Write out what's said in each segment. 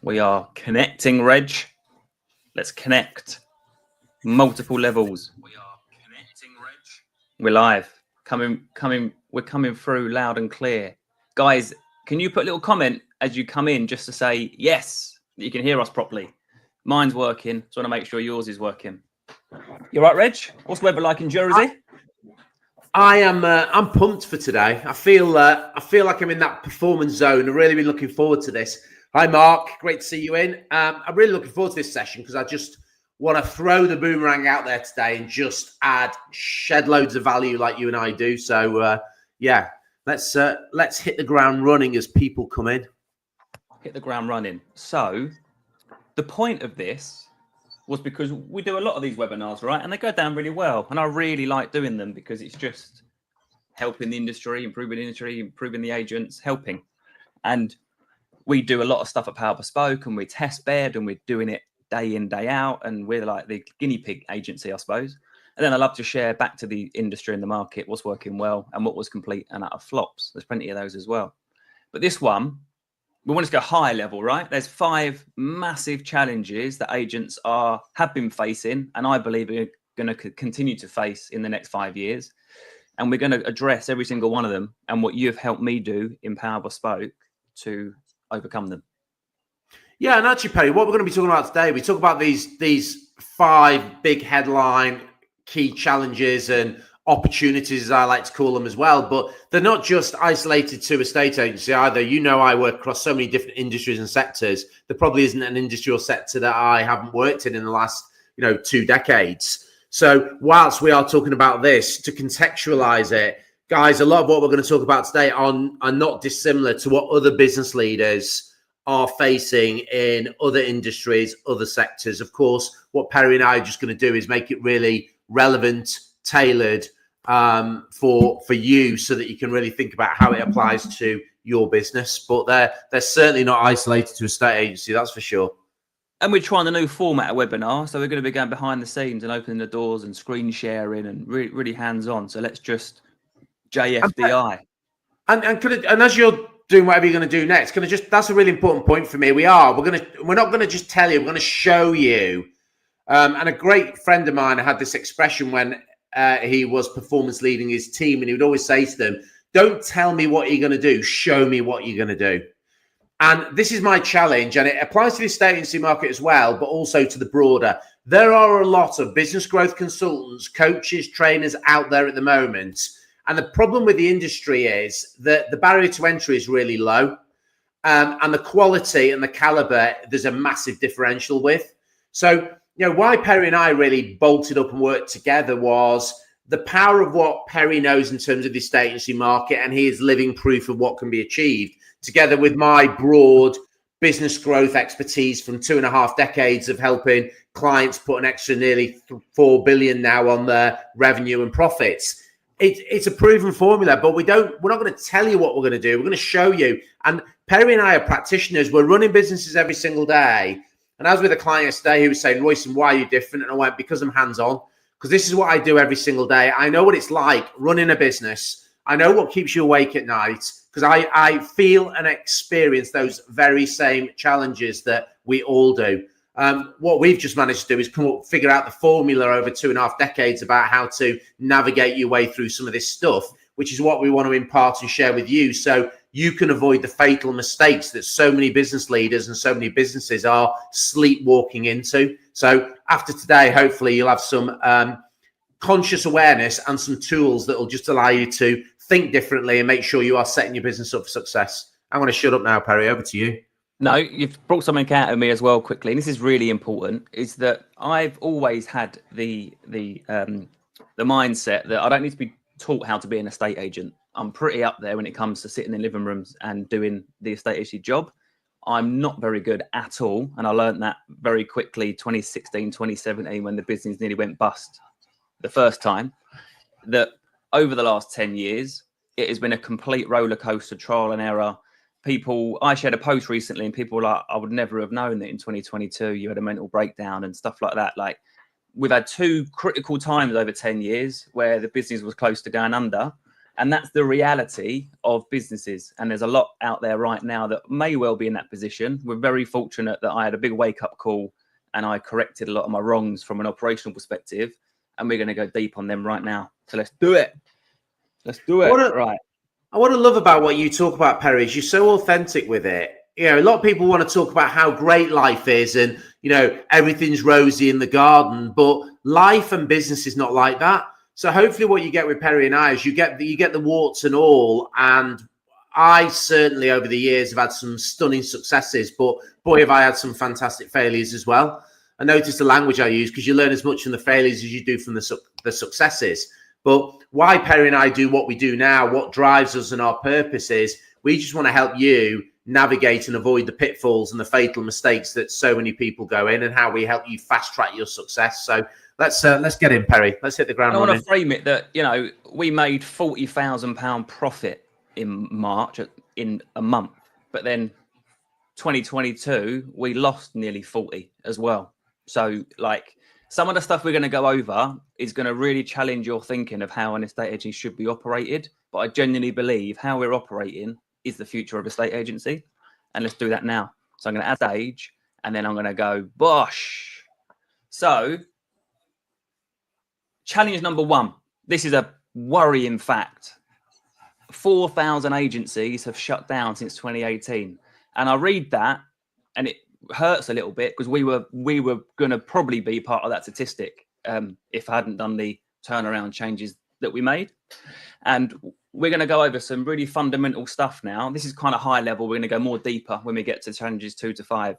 We are connecting, Reg. Let's connect. Multiple levels. We are connecting, Reg. We're live. We're coming through loud and clear. Guys, can you put a little comment as you come in just to say yes, that you can hear us properly? Mine's working, so I want to make sure yours is working. You right, Reg? What's the weather like in Jersey? I'm pumped for today. I feel like I'm in that performance zone. I've really been looking forward to this. Hi, Mark. Great to see you in. I'm really looking forward to this session because I just want to throw the boomerang out there today and just shed loads of value like you and I do. So, yeah, let's hit the ground running as people come in. Hit the ground running. So, the point of this was because we do a lot of these webinars, right? And they go down really well. And I really like doing them because it's just helping the industry, improving the agents, helping. And we do a lot of stuff at Power Bespoke and we test bed and we're doing it day in, day out. And we're like the guinea pig agency, I suppose. And then I love to share back to the industry and the market what's working well and what was complete and utter flops. There's plenty of those as well. But this one, we want to go high level, right? There's 5 massive challenges that agents have been facing, and I believe are going to continue to face in the next 5 years. And we're going to address every single one of them and what you've helped me do in Power Bespoke to overcome them. Yeah, and actually, Perry, what we're going to be talking about today, we talk about these 5 big headline key challenges and opportunities, as I like to call them as well, but they're not just isolated to a estate agency either. You know, I work across so many different industries and sectors. There probably isn't an industry or sector that I haven't worked in the last, 2 decades. So whilst we are talking about this, to contextualize it, guys, a lot of what we're going to talk about today are not dissimilar to what other business leaders are facing in other industries, other sectors. Of course, what Perry and I are just going to do is make it really relevant, tailored for you, so that you can really think about how it applies to your business. But they're certainly not isolated to a estate agency, that's for sure. And we're trying a new format of webinar, so we're going to be going behind the scenes and opening the doors and screen sharing and really, really hands-on. So let's just JFDI. And as you're doing whatever you're going to do next, that's a really important point for me. We're not going to just tell you, we're going to show you. And a great friend of mine had this expression when he was performance leading his team, and he would always say to them, don't tell me what you're going to do, show me what you're going to do. And this is my challenge, and it applies to the estate agency market as well, but also to the broader. There are a lot of business growth consultants, coaches, trainers out there at the moment. And the problem with the industry is that the barrier to entry is really low. And the quality and the caliber, there's a massive differential with. So, why Perry and I really bolted up and worked together was the power of what Perry knows in terms of the estate agency market, and he is living proof of what can be achieved, together with my broad business growth expertise from 2.5 decades of helping clients put an extra nearly 4 billion now on their revenue and profits. It's a proven formula, but we're not going to tell you what we're going to do. We're going to show you. And Perry and I are practitioners. We're running businesses every single day. And I was with a client yesterday who was saying, Royston, why are you different? And I went, because I'm hands-on, because this is what I do every single day. I know what it's like running a business. I know what keeps you awake at night, because I feel and experience those very same challenges that we all do. What we've just managed to do is figure out the formula over 2.5 decades about how to navigate your way through some of this stuff, which is what we want to impart and share with you, so you can avoid the fatal mistakes that so many business leaders and so many businesses are sleepwalking into. So after today, hopefully you'll have some conscious awareness and some tools that will just allow you to think differently and make sure you are setting your business up for success. I'm going to shut up now, Perry. Over to you. No, you've brought something out of me as well quickly. And this is really important, is that I've always had the mindset that I don't need to be taught how to be an estate agent. I'm pretty up there when it comes to sitting in living rooms and doing the estate agency job. I'm not very good at all. And I learned that very quickly, 2016, 2017, when the business nearly went bust the first time, that over the last 10 years, it has been a complete roller coaster, trial and error. I shared a post recently and people were like, I would never have known that in 2022 you had a mental breakdown and stuff like that. Like, we've had 2 critical times over 10 years where the business was close to going under. And that's the reality of businesses. And there's a lot out there right now that may well be in that position. We're very fortunate that I had a big wake-up call and I corrected a lot of my wrongs from an operational perspective. And we're going to go deep on them right now. So let's do it. Let's do it. Right. What I love about what you talk about, Perry, is you're so authentic with it. You know, a lot of people want to talk about how great life is and, you know, everything's rosy in the garden, but life and business is not like that. So hopefully what you get with Perry and I is you get the warts and all. And I certainly over the years have had some stunning successes, but boy, have I had some fantastic failures as well. I noticed the language I use because you learn as much from the failures as you do from the successes. But why Perry and I do what we do now, what drives us and our purpose is we just want to help you navigate and avoid the pitfalls and the fatal mistakes that so many people go in, and how we help you fast track your success. So let's get in, Perry. Let's hit the ground running. I want to frame it that, you know, we made £40,000 profit in March in a month, but then 2022 we lost nearly 40 as well. So like some of the stuff we're going to go over is going to really challenge your thinking of how an estate agency should be operated. But I genuinely believe how we're operating is the future of estate agency. And let's do that now. So I'm going to add stage and then I'm going to go bosh. So challenge number one. This is a worrying fact. 4,000 agencies have shut down since 2018. And I read that and it hurts a little bit because we were going to probably be part of that statistic if I hadn't done the turnaround changes that we made. And we're going to go over some really fundamental stuff now. This is kind of high level. We're going to go more deeper when we get to challenges 2 to 5.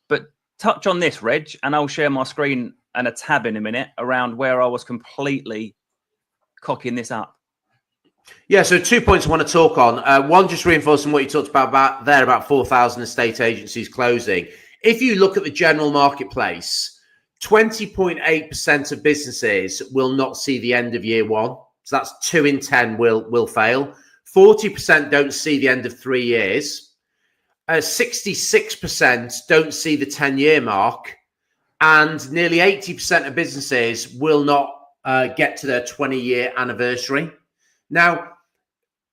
But touch on this, Reg, and I'll share my screen and a tab in a minute around where I was completely cocking this up. Yeah, so 2 points I want to talk on. One, just reinforcing what you talked about there about 4,000 estate agencies closing. If you look at the general marketplace, 20.8% of businesses will not see the end of year one. So that's 2 in 10 will fail. 40% don't see the end of 3 years. 66% don't see the 10-year mark. And nearly 80% of businesses will not get to their 20-year anniversary. Now,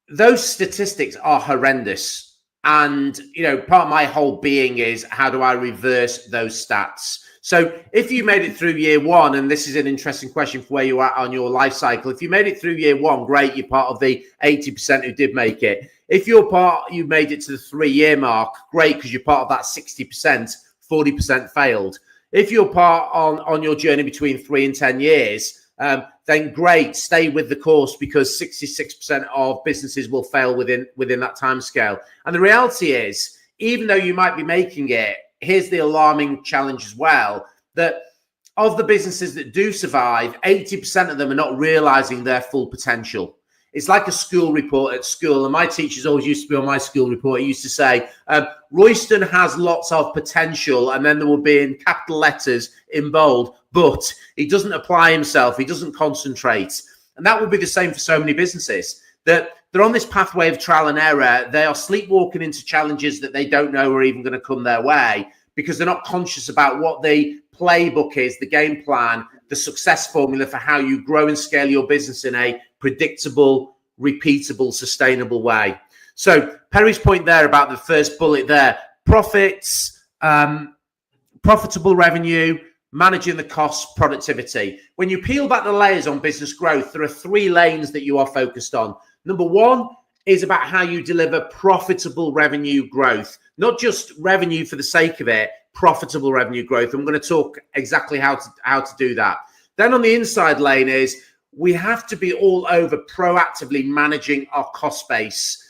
those statistics are horrendous. And, you know, part of my whole being is how do I reverse those stats? So if you made it through year one, and this is an interesting question for where you are on your life cycle. If you made it through year one, great, you're part of the 80% who did make it. If you made it to the 3-year mark, great, because you're part of that 60%, 40% failed. If you're part on your journey between 3 and 10 years, then great, stay with the course because 66% of businesses will fail within that time scale. And the reality is, even though you might be making it, here's the alarming challenge as well, that of the businesses that do survive, 80% of them are not realizing their full potential. It's like a school report at school. And my teachers always used to be on my school report. He used to say, Royston has lots of potential. And then there will be in capital letters in bold, but he doesn't apply himself. He doesn't concentrate. And that will be the same for so many businesses, that they're on this pathway of trial and error. They are sleepwalking into challenges that they don't know are even going to come their way because they're not conscious about what the playbook is, the game plan, the success formula for how you grow and scale your business in a predictable, repeatable, sustainable way. So Perry's point there about the first bullet there, profits, profitable revenue, managing the costs, productivity. When you peel back the layers on business growth, there are 3 lanes that you are focused on. Number 1 is about how you deliver profitable revenue growth, not just revenue for the sake of it, profitable revenue growth. I'm going to talk exactly how to do that. Then on the inside lane is we have to be all over proactively managing our cost base.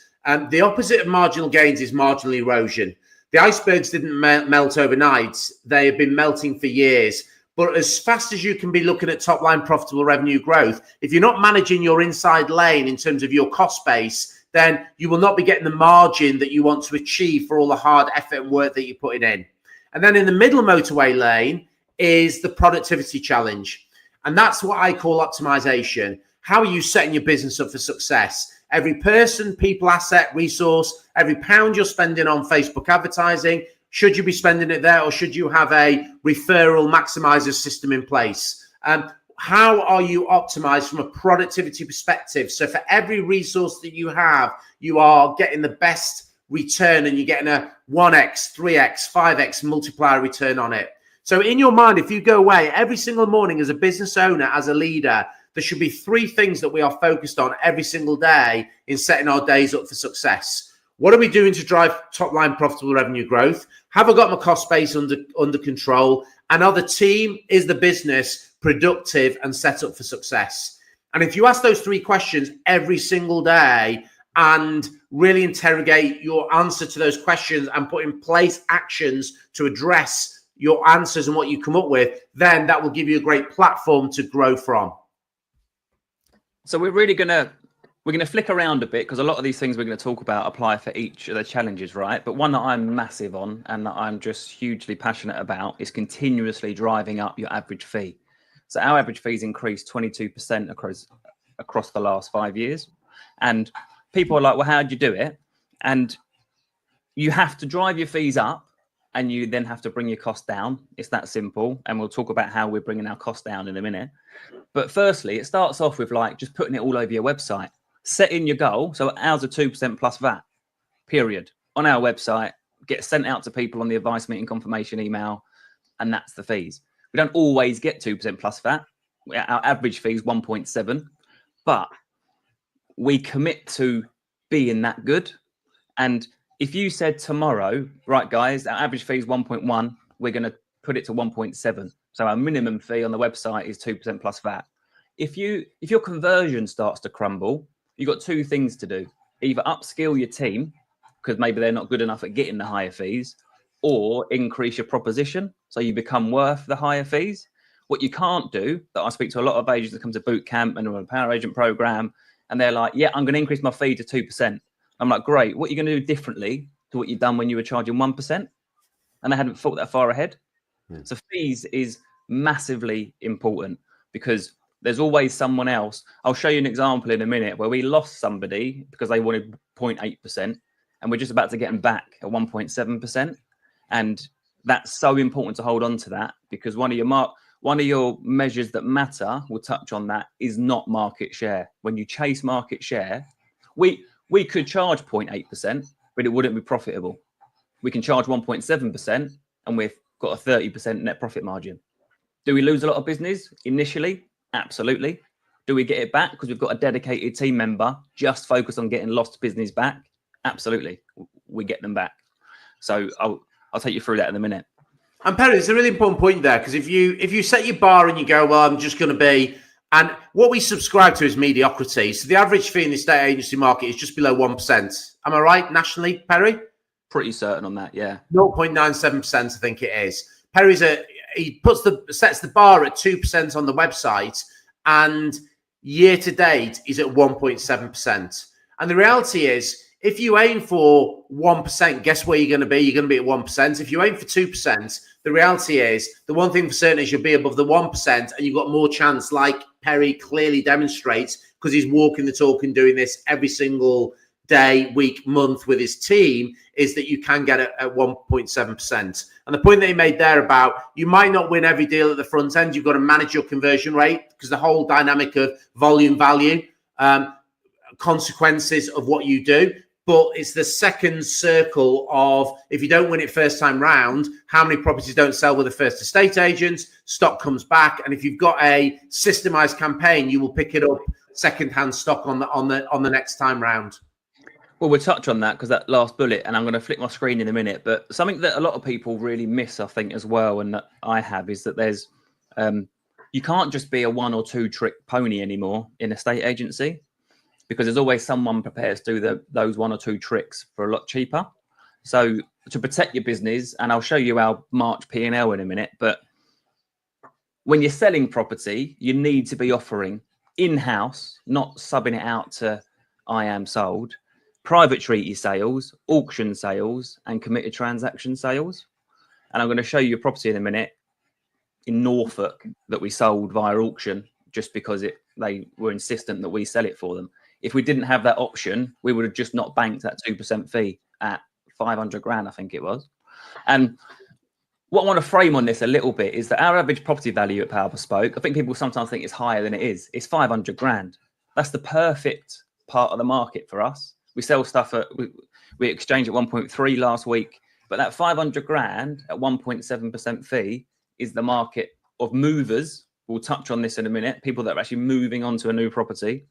The opposite of marginal gains is marginal erosion. The icebergs didn't melt overnight. They have been melting for years. But as fast as you can be looking at top line profitable revenue growth, if you're not managing your inside lane in terms of your cost base, then you will not be getting the margin that you want to achieve for all the hard effort and work that you're putting in. And then in the middle motorway lane is the productivity challenge. And that's what I call optimization. How are you setting your business up for success? Every person, people, asset, resource, every pound you're spending on Facebook advertising, should you be spending it there or should you have a referral maximizer system in place? how are you optimized from a productivity perspective? So for every resource that you have, you are getting the best return, and you're getting a 1x, 3x, 5x multiplier return on it. So in your mind, if you go away every single morning as a business owner, as a leader, there should be 3 things that we are focused on every single day in setting our days up for success. What are we doing to drive top line profitable revenue growth? Have I got my cost base under control? And are the team, is the business productive and set up for success? And if you ask those 3 questions every single day and really interrogate your answer to those questions and put in place actions to address your answers and what you come up with, then that will give you a great platform to grow from. So we're going to flick around a bit, because a lot of these things we're going to talk about apply for each of the challenges, right? But one that I'm massive on and that I'm just hugely passionate about is continuously driving up your average fee. So our average fees increased 22% across the last 5 years. And people are like, well, how'd you do it? And you have to drive your fees up, and you then have to bring your cost down. It's that simple. And we'll talk about how we're bringing our cost down in a minute. But firstly, it starts off with like just putting it all over your website. Setting your goal. So ours are 2% plus VAT, period, on our website, get sent out to people on the advice meeting confirmation email, and that's the fees. We don't always get 2% plus VAT. Our average fee is 1.7, but we commit to being that good. And if you said tomorrow, right, guys, our average fee is 1.1, we're going to put it to 1.7. So our minimum fee on the website is 2% plus VAT. If your conversion starts to crumble, you've got 2 things to do. Either upskill your team, because maybe they're not good enough at getting the higher fees, or increase your proposition so you become worth the higher fees. What you can't do, that I speak to a lot of agents that come to boot camp and on a Power Agent program, and they're like, yeah, I'm going to increase my fee to 2%. I'm like, great. What are you going to do differently to what you've done when you were charging 1%? And they hadn't thought that far ahead. So fees is massively important, because there's always someone else. I'll show you an example in a minute where we lost somebody because they wanted 0.8%, and we're just about to get them back at 1.7%. And that's so important to hold on to that, because one of your measures that matter, we'll touch on that, is not market share. When you chase market share, we could charge 0.8%, but it wouldn't be profitable. We can charge 1.7% and we've got a 30% net profit margin. Do we lose a lot of business initially? Absolutely. Do we get it back because we've got a dedicated team member just focused on getting lost business back? Absolutely. We get them back. So I'll take you through that in a minute. And Perry, it's a really important point there, because if you set your bar and you go, well, I'm just going to be, and what we subscribe to is mediocrity. So the average fee in the estate agency market is just below 1%. Am I right nationally, Perry? Pretty certain on that, yeah. 0.97%, I think it is. Perry's sets the bar at 2% on the website, and year to date is at 1.7%. And the reality is, if you aim for 1%, guess where you're going to be? You're going to be at 1%. If you aim for 2%, the reality is, the one thing for certain is you'll be above the 1%, and you've got more chance, like Perry clearly demonstrates, because he's walking the talk and doing this every single day, week, month with his team, is that you can get it at 1.7%. And the point that he made there about you might not win every deal at the front end, you've got to manage your conversion rate, because the whole dynamic of volume, value, consequences of what you do. But it's the second circle of, if you don't win it first time round, how many properties don't sell with the first estate agents? Stock comes back, and if you've got a systemized campaign, you will pick it up second-hand stock on the next time round. Well, we'll touch on that, because that last bullet, and I'm going to flick my screen in a minute. But something that a lot of people really miss, I think, as well, and that I have, is that there's you can't just be a 1 or 2 trick pony anymore in a estate agency, because there's always someone prepared to do those 1 or 2 tricks for a lot cheaper. So to protect your business, and I'll show you our March P&L in a minute, but when you're selling property, you need to be offering in-house, not subbing it out to I Am Sold, private treaty sales, auction sales, and committed transaction sales. And I'm going to show you a property in a minute in Norfolk that we sold via auction, just because they were insistent that we sell it for them. If we didn't have that option, we would have just not banked that 2% fee at 500 grand, I think it was. And what I want to frame on this a little bit is that our average property value at Power Bespoke, I think people sometimes think it's higher than it is. It's 500 grand. That's the perfect part of the market for us. We sell stuff we exchanged at 1.3 last week, but that 500 grand at 1.7% fee is the market of movers. We'll touch on this in a minute. People that are actually moving onto a new property,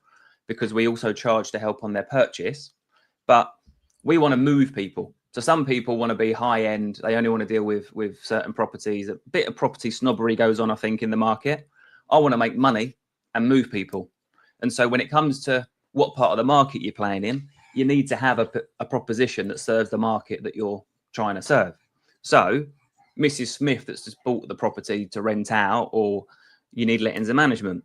because we also charge to help on their purchase. But we want to move people. So some people want to be high end. They only want to deal with certain properties. A bit of property snobbery goes on, I think, in the market. I want to make money and move people. And so when it comes to what part of the market you're playing in, you need to have a proposition that serves the market that you're trying to serve. So Mrs. Smith that's just bought the property to rent out, or you need lettings and management.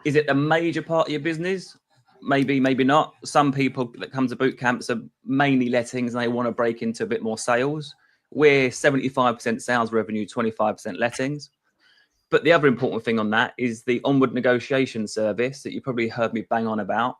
Is it the major part of your business? Maybe, maybe not. Some people that come to boot camps are mainly lettings and they want to break into a bit more sales. We're 75% sales revenue, 25% lettings. But the other important thing on that is the onward negotiation service that you probably heard me bang on about,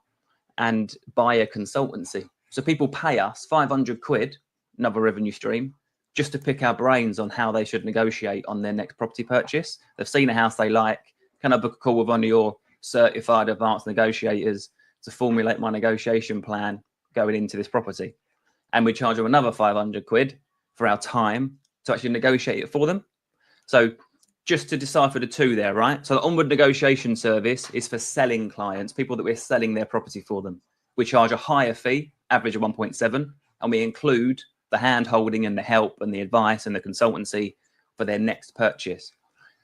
and buyer consultancy. So people pay us 500 quid, another revenue stream, just to pick our brains on how they should negotiate on their next property purchase. They've seen a house they like. Can I book a call with one of your certified advanced negotiators to formulate my negotiation plan going into this property? And we charge them another 500 quid for our time to actually negotiate it for them. So just to decipher the two there, right? So the onward negotiation service is for selling clients, people that we're selling their property for them. We charge a higher fee, average of 1.7, and we include the hand holding and the help and the advice and the consultancy for their next purchase.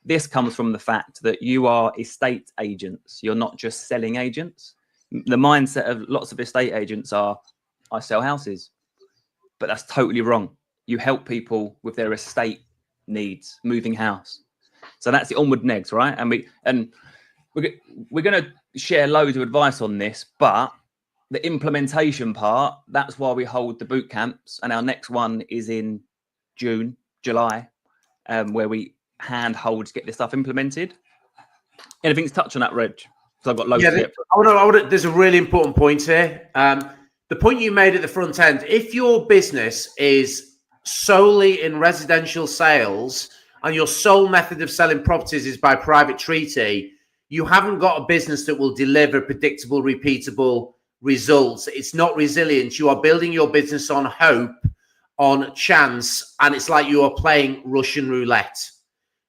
This comes from the fact that you are estate agents. You're not just selling agents. The mindset of lots of estate agents are, I sell houses, but that's totally wrong. You help people with their estate needs, moving house. So that's the onward negs, right? And we're going to share loads of advice on this, but the implementation part, that's why we hold the boot camps. And our next one is in July, where we handhold to get this stuff implemented. Anything to touch on that, Reg? Because I've got loads to get. There's a really important point here. The point you made at the front end, if your business is solely in residential sales and your sole method of selling properties is by private treaty, you haven't got a business that will deliver predictable, repeatable results. It's not resilient. You are building your business on hope, on chance, and it's like you are playing Russian roulette.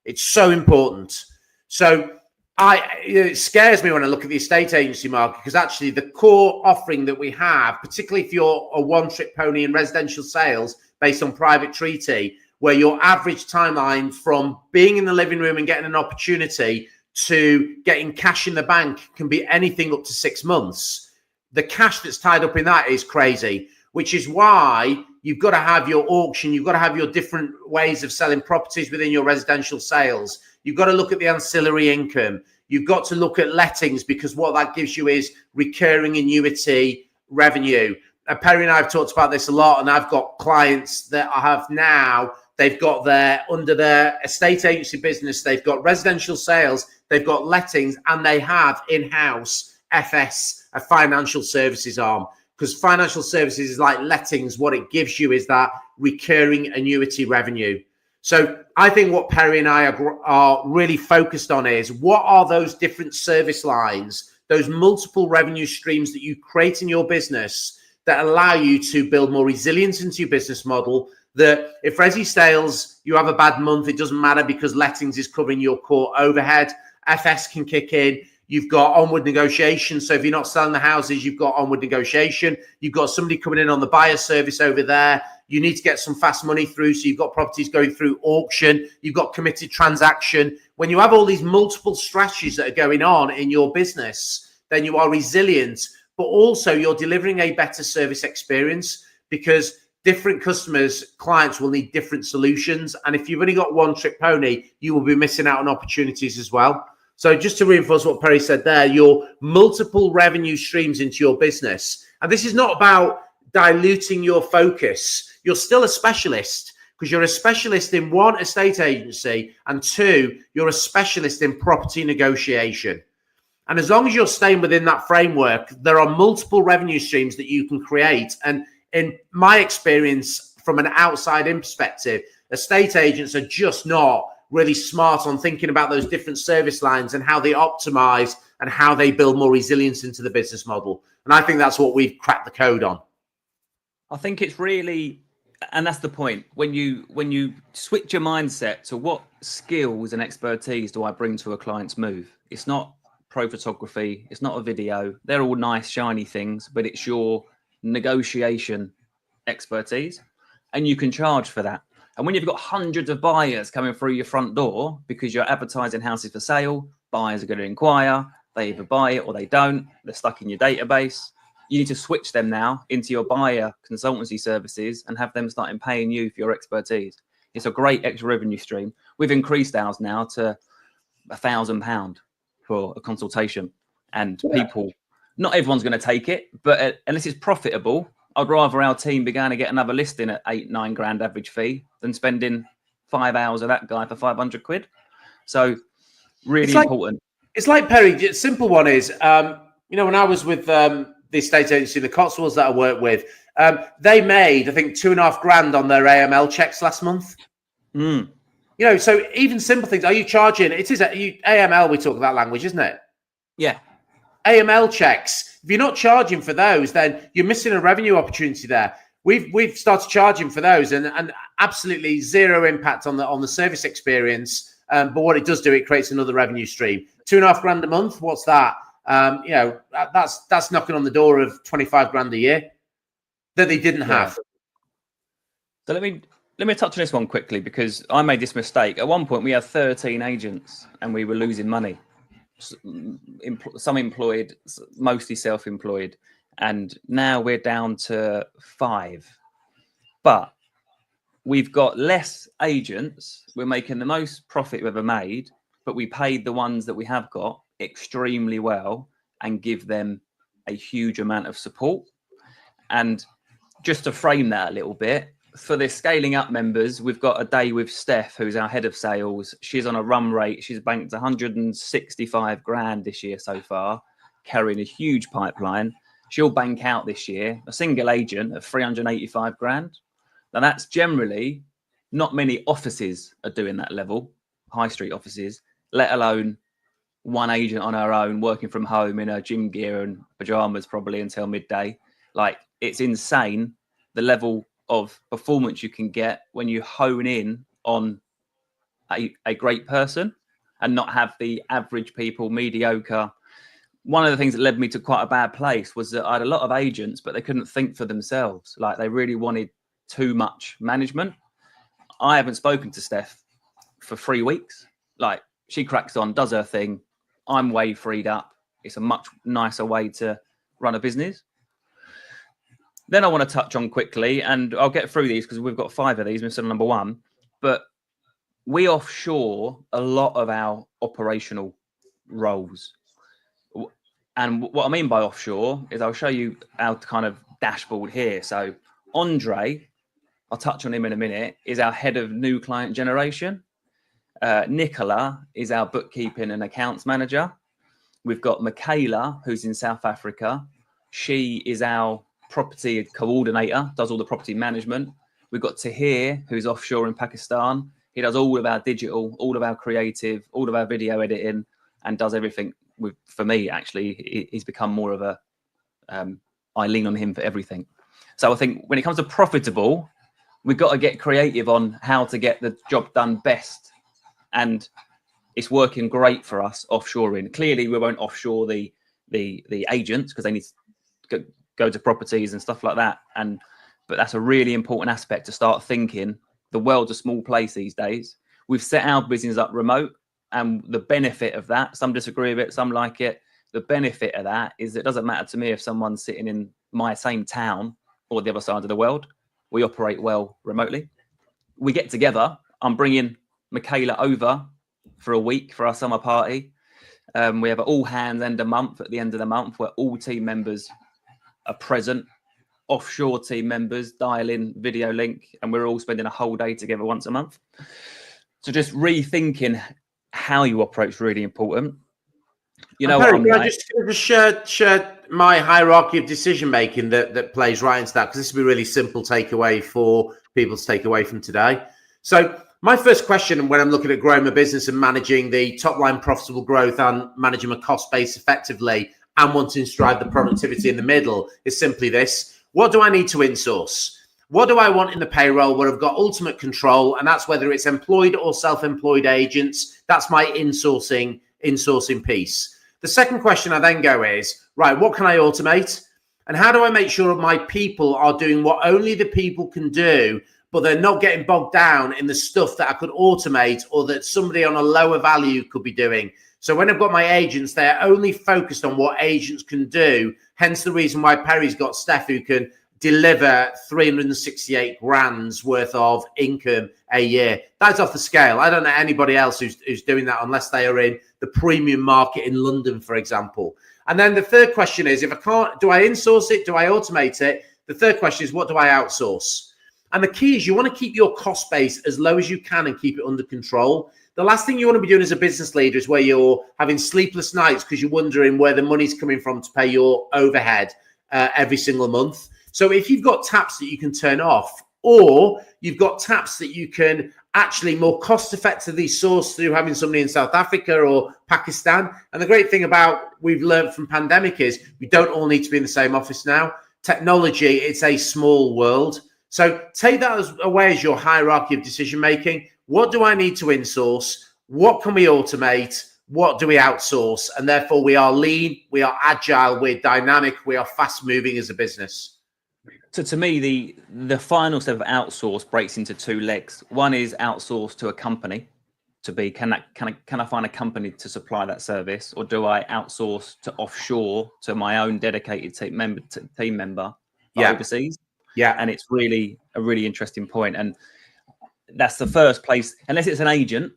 It's so important. So it scares me when I look at the estate agency market, because actually the core offering that we have, particularly if you're a one-trick pony in residential sales based on private treaty, where your average timeline from being in the living room and getting an opportunity to getting cash in the bank can be anything up to 6 months. The cash that's tied up in that is crazy, which is why you've got to have your auction. You've got to have your different ways of selling properties within your residential sales. You've got to look at the ancillary income. You've got to look at lettings, because what that gives you is recurring annuity revenue. And Perry and I have talked about this a lot, and I've got clients that I have now. They've got under their estate agency business, they've got residential sales, they've got lettings, and they have in-house FS, a financial services arm. Because financial services is like lettings. What it gives you is that recurring annuity revenue. So I think what Perry and I are really focused on is, what are those different service lines, those multiple revenue streams that you create in your business that allow you to build more resilience into your business model, that if resi sales, you have a bad month, it doesn't matter because lettings is covering your core overhead. FS can kick in. You've got onward negotiation. So if you're not selling the houses, you've got onward negotiation. You've got somebody coming in on the buyer service over there. You need to get some fast money through. So you've got properties going through auction. You've got committed transaction. When you have all these multiple strategies that are going on in your business, then you are resilient, but also you're delivering a better service experience, because different customers, clients will need different solutions. And if you've only got one trick pony, you will be missing out on opportunities as well. So just to reinforce what Perry said there, your multiple revenue streams into your business. And this is not about diluting your focus. You're still a specialist, because you're a specialist in one, estate agency, and two, you're a specialist in property negotiation. And as long as you're staying within that framework, there are multiple revenue streams that you can create. And in my experience from an outside-in perspective, estate agents are just not really smart on thinking about those different service lines and how they optimize and how they build more resilience into the business model. And I think that's what we've cracked the code on. I think it's really, and that's the point, when you switch your mindset to what skills and expertise do I bring to a client's move. It's not pro photography, it's not a video, they're all nice shiny things, but it's your negotiation expertise, and you can charge for that. And when you've got hundreds of buyers coming through your front door because you're advertising houses for sale, buyers are going to inquire, they either buy it or they don't, they're stuck in your database. You need to switch them now into your buyer consultancy services and have them starting paying you for your expertise. It's a great extra revenue stream. We've increased ours now to £1,000 for a consultation, and people, not everyone's going to take it, but unless it's profitable, I'd rather our team be going to get another listing at 8-9 grand average fee than spending 5 hours of that guy for 500 quid. So really important. It's like, Perry, the simple one is, when I was with the estate agency, the Cotswolds that I work with, they made, I think, 2.5 grand on their AML checks last month. So even simple things. Are you charging? It is AML. We talk about language, isn't it? Yeah. AML checks. If you're not charging for those, then you're missing a revenue opportunity there. We've started charging for those, and absolutely zero impact on the service experience. But what it does do, it creates another revenue stream. 2.5 grand a month. What's that? That's knocking on the door of 25 grand a year that they didn't have. So let me touch on this one quickly, because I made this mistake. At one point, we had 13 agents and we were losing money. Some employed, mostly self-employed. And now we're down to 5. But we've got less agents. We're making the most profit we've ever made, but we paid the ones that we have got extremely well and give them a huge amount of support. And just to frame that a little bit, for the scaling up members, we've got a day with Steph, who's our head of sales. She's on a run rate. She's banked 165 grand this year so far, carrying a huge pipeline. She'll bank out this year a single agent of 385 grand. Now, that's generally not many offices are doing that level, high street offices, let alone one agent on her own working from home in her gym gear and pajamas probably until midday. Like, it's insane the level of performance you can get when you hone in on a great person and not have the average people, mediocre. One of the things that led me to quite a bad place was that I had a lot of agents, but they couldn't think for themselves. Like, they really wanted too much management. I haven't spoken to Steph for 3 weeks. Like, she cracks on, does her thing. I'm way freed up. It's a much nicer way to run a business. Then I want to touch on quickly, and I'll get through these because we've got 5 of these. We're still on number 1, but we offshore a lot of our operational roles. And what I mean by offshore is I'll show you our kind of dashboard here. So Andre, I'll touch on him in a minute, is our head of new client generation. Nicola is our bookkeeping and accounts manager. We've got Michaela, who's in South Africa. She is our property coordinator, does all the property management. We've got Tahir, who's offshore in Pakistan. He does all of our digital, all of our creative, all of our video editing, and does everything. For me, actually, he's become more of a, I lean on him for everything. So I think when it comes to profitable, we've got to get creative on how to get the job done best. And it's working great for us offshoring. Clearly, we won't offshore the agents because they need to go to properties and stuff like that. But that's a really important aspect to start thinking. The world's a small place these days. We've set our business up remote, and the benefit of that, some disagree with it, some like it. The benefit of that is it doesn't matter to me if someone's sitting in my same town or the other side of the world. We operate well remotely. We get together. I'm bringing Michaela over for a week for our summer party. We have an all hands end of month at the end of the month where all team members are present. Offshore team members dial in video link, and we're all spending a whole day together once a month. So just rethinking how you operate is really important. You know, Perry, can I just share my hierarchy of decision making that plays right into that, because this will be a really simple takeaway for people to take away from today. So my first question when I'm looking at growing my business and managing the top line profitable growth and managing my cost base effectively and wanting to drive the productivity in the middle is simply this: what do I need to insource? What do I want in the payroll where I've got ultimate control? And that's whether it's employed or self-employed agents. That's my insourcing piece. The second question I then go is, right, what can I automate? And how do I make sure my people are doing what only the people can do, but they're not getting bogged down in the stuff that I could automate or that somebody on a lower value could be doing? So when I've got my agents, they're only focused on what agents can do. Hence the reason why Perry's got Steph who can deliver 368 grand's worth of income a year. That's off the scale. I don't know anybody else who's doing that unless they are in the premium market in London, for example. And then the third question is, if I can't, do I insource it? Do I automate it? The third question is, what do I outsource? And the key is you want to keep your cost base as low as you can and keep it under control. The last thing you want to be doing as a business leader is where you're having sleepless nights because you're wondering where the money's coming from to pay your overhead every single month. So if you've got taps that you can turn off, or you've got taps that you can actually more cost effectively source through having somebody in South Africa or Pakistan. And the great thing about we've learned from pandemic is we don't all need to be in the same office now. Technology, it's a small world. So take that away as your hierarchy of decision making. What do I need to insource? What can we automate? What do we outsource? And therefore we are lean, we are agile, we're dynamic, we are fast moving as a business. So to me, the final step of outsource breaks into two legs. One is outsource to a company to be, can I find a company to supply that service, or do I outsource to offshore to my own dedicated team member overseas? Yeah. And it's really a really interesting point. And that's the first place, unless it's an agent,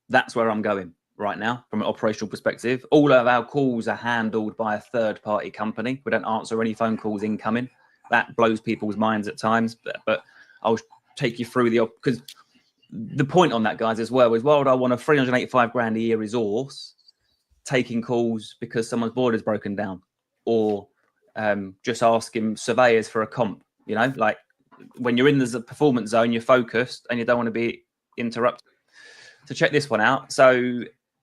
that's where I'm going right now from an operational perspective. All of our calls are handled by a third party company. We don't answer any phone calls incoming. That blows people's minds at times, but I'll take you through because the point on that, guys, as well is, why would I want a 385 grand a year resource taking calls because someone's boiler's broken down, or just asking surveyors for a comp? You know, like when you're in the performance zone, you're focused and you don't want to be interrupted. So check this one out. So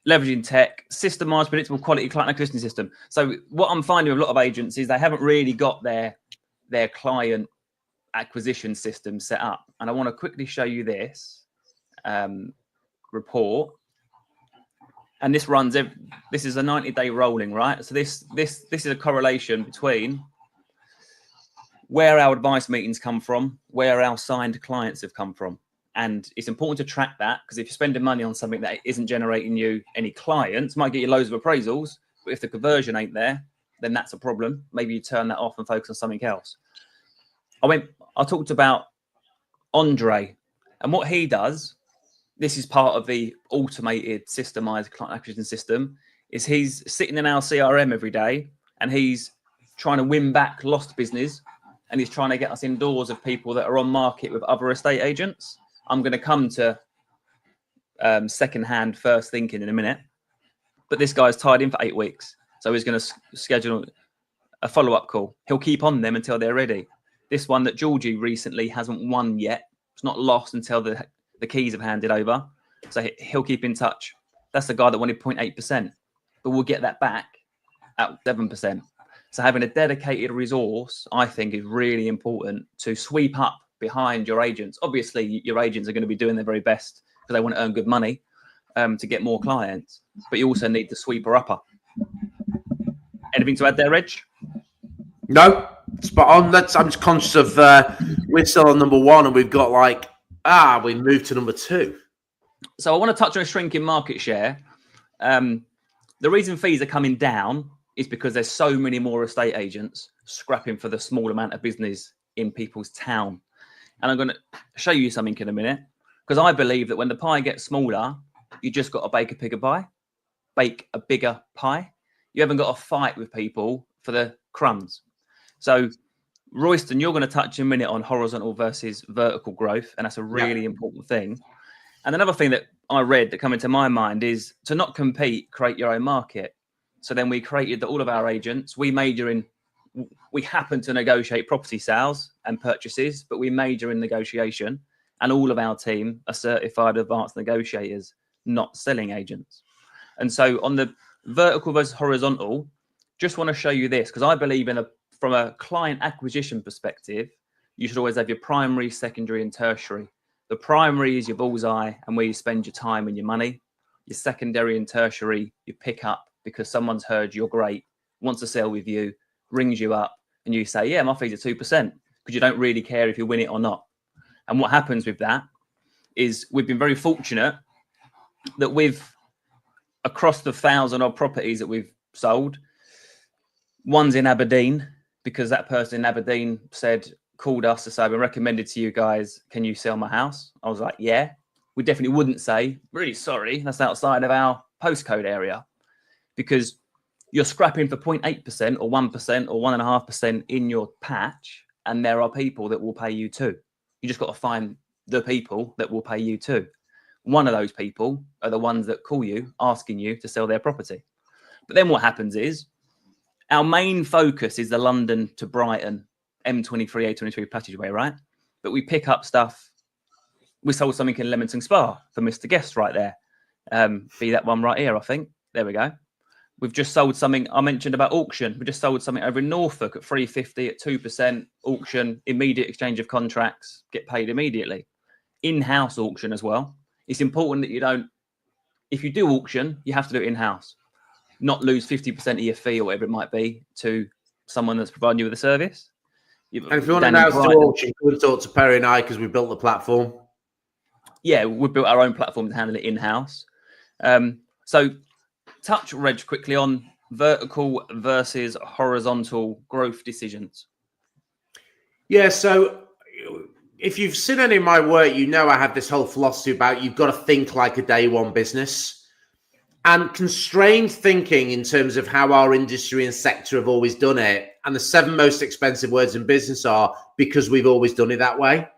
leveraging tech, systemized, predictable quality client acquisition system. So what I'm finding with a lot of agents is they haven't really got their client acquisition system set up. And I want to quickly show you this report. And this runs, this is a 90-day rolling, right? So this is a correlation between where our advice meetings come from, where our signed clients have come from. And it's important to track that, because if you're spending money on something that isn't generating you any clients, might get you loads of appraisals, but if the conversion ain't there, then that's a problem. Maybe you turn that off and focus on something else. I talked about Andre, and what he does, this is part of the automated systemized client acquisition system, is he's sitting in our CRM every day and he's trying to win back lost business, and he's trying to get us indoors of people that are on market with other estate agents. I'm going to come to second-hand first thinking in a minute, but this guy's tied in for 8 weeks. So he's going to schedule a follow-up call. He'll keep on them until they're ready. This one that Georgie recently hasn't won yet. It's not lost until the keys have handed over. So he'll keep in touch. That's the guy that wanted 0.8%, but we'll get that back at 7%. So having a dedicated resource, I think, is really important to sweep up behind your agents. Obviously, your agents are going to be doing their very best because they want to earn good money to get more clients, but you also need the sweeper upper. Anything to add there, Reg? No, spot on. I'm just conscious of we're still on number one and we've got we moved to number two. So I want to touch on a shrinking market share. The reason fees are coming down is because there's so many more estate agents scrapping for the small amount of business in people's town. And I'm going to show you something in a minute, because I believe that when the pie gets smaller, you just got to bake a bigger pie. You haven't got to fight with people for the crumbs. So Royston, you're going to touch in a minute on horizontal versus vertical growth, and that's a really important thing. And another thing that I read that come into my mind is to not compete, create your own market. So then we created that all of our agents, we happen to negotiate property sales and purchases, but we major in negotiation, and all of our team are certified advanced negotiators, not selling agents. And so on the vertical versus horizontal, just want to show you this, because I believe from a client acquisition perspective, you should always have your primary, secondary, and tertiary. The primary is your bullseye and where you spend your time and your money. Your secondary and tertiary, you pick up because someone's heard you're great, wants to sell with you, rings you up, and you say, yeah, my fees are 2%, because you don't really care if you win it or not. And what happens with that is we've been very fortunate that across the 1,000 odd properties that we've sold, one's in Aberdeen, because that person in Aberdeen called us to say, I've been recommended to you guys, can you sell my house? I was like, yeah. We definitely wouldn't say, really sorry, that's outside of our postcode area, because you're scrapping for 0.8% or 1% or 1.5% in your patch, and there are people that will pay you too. You just got to find the people that will pay you too. One of those people are the ones that call you asking you to sell their property. But then what happens is our main focus is the London to Brighton M23, A23 passageway, right? But we pick up stuff. We sold something in Leamington Spa for Mr. Guest right there. Be that one right here, I think. There we go. We've just sold something I mentioned about auction. We just sold something over in Norfolk at 350 at 2% auction, immediate exchange of contracts, get paid immediately. In-house auction as well. It's important that if you do auction, you have to do it in-house, not lose 50% of your fee or whatever it might be to someone that's providing you with a service. And if you want to know how to do auction, you can talk to Perry and I, because we built the platform. Yeah, we built our own platform to handle it in-house. So touch, Reg, quickly on vertical versus horizontal growth decisions. Yeah, so if you've seen any of my work, you know I have this whole philosophy about you've got to think like a day one business. And constrained thinking in terms of how our industry and sector have always done it. And the 7 most expensive words in business are because we've always done it that way.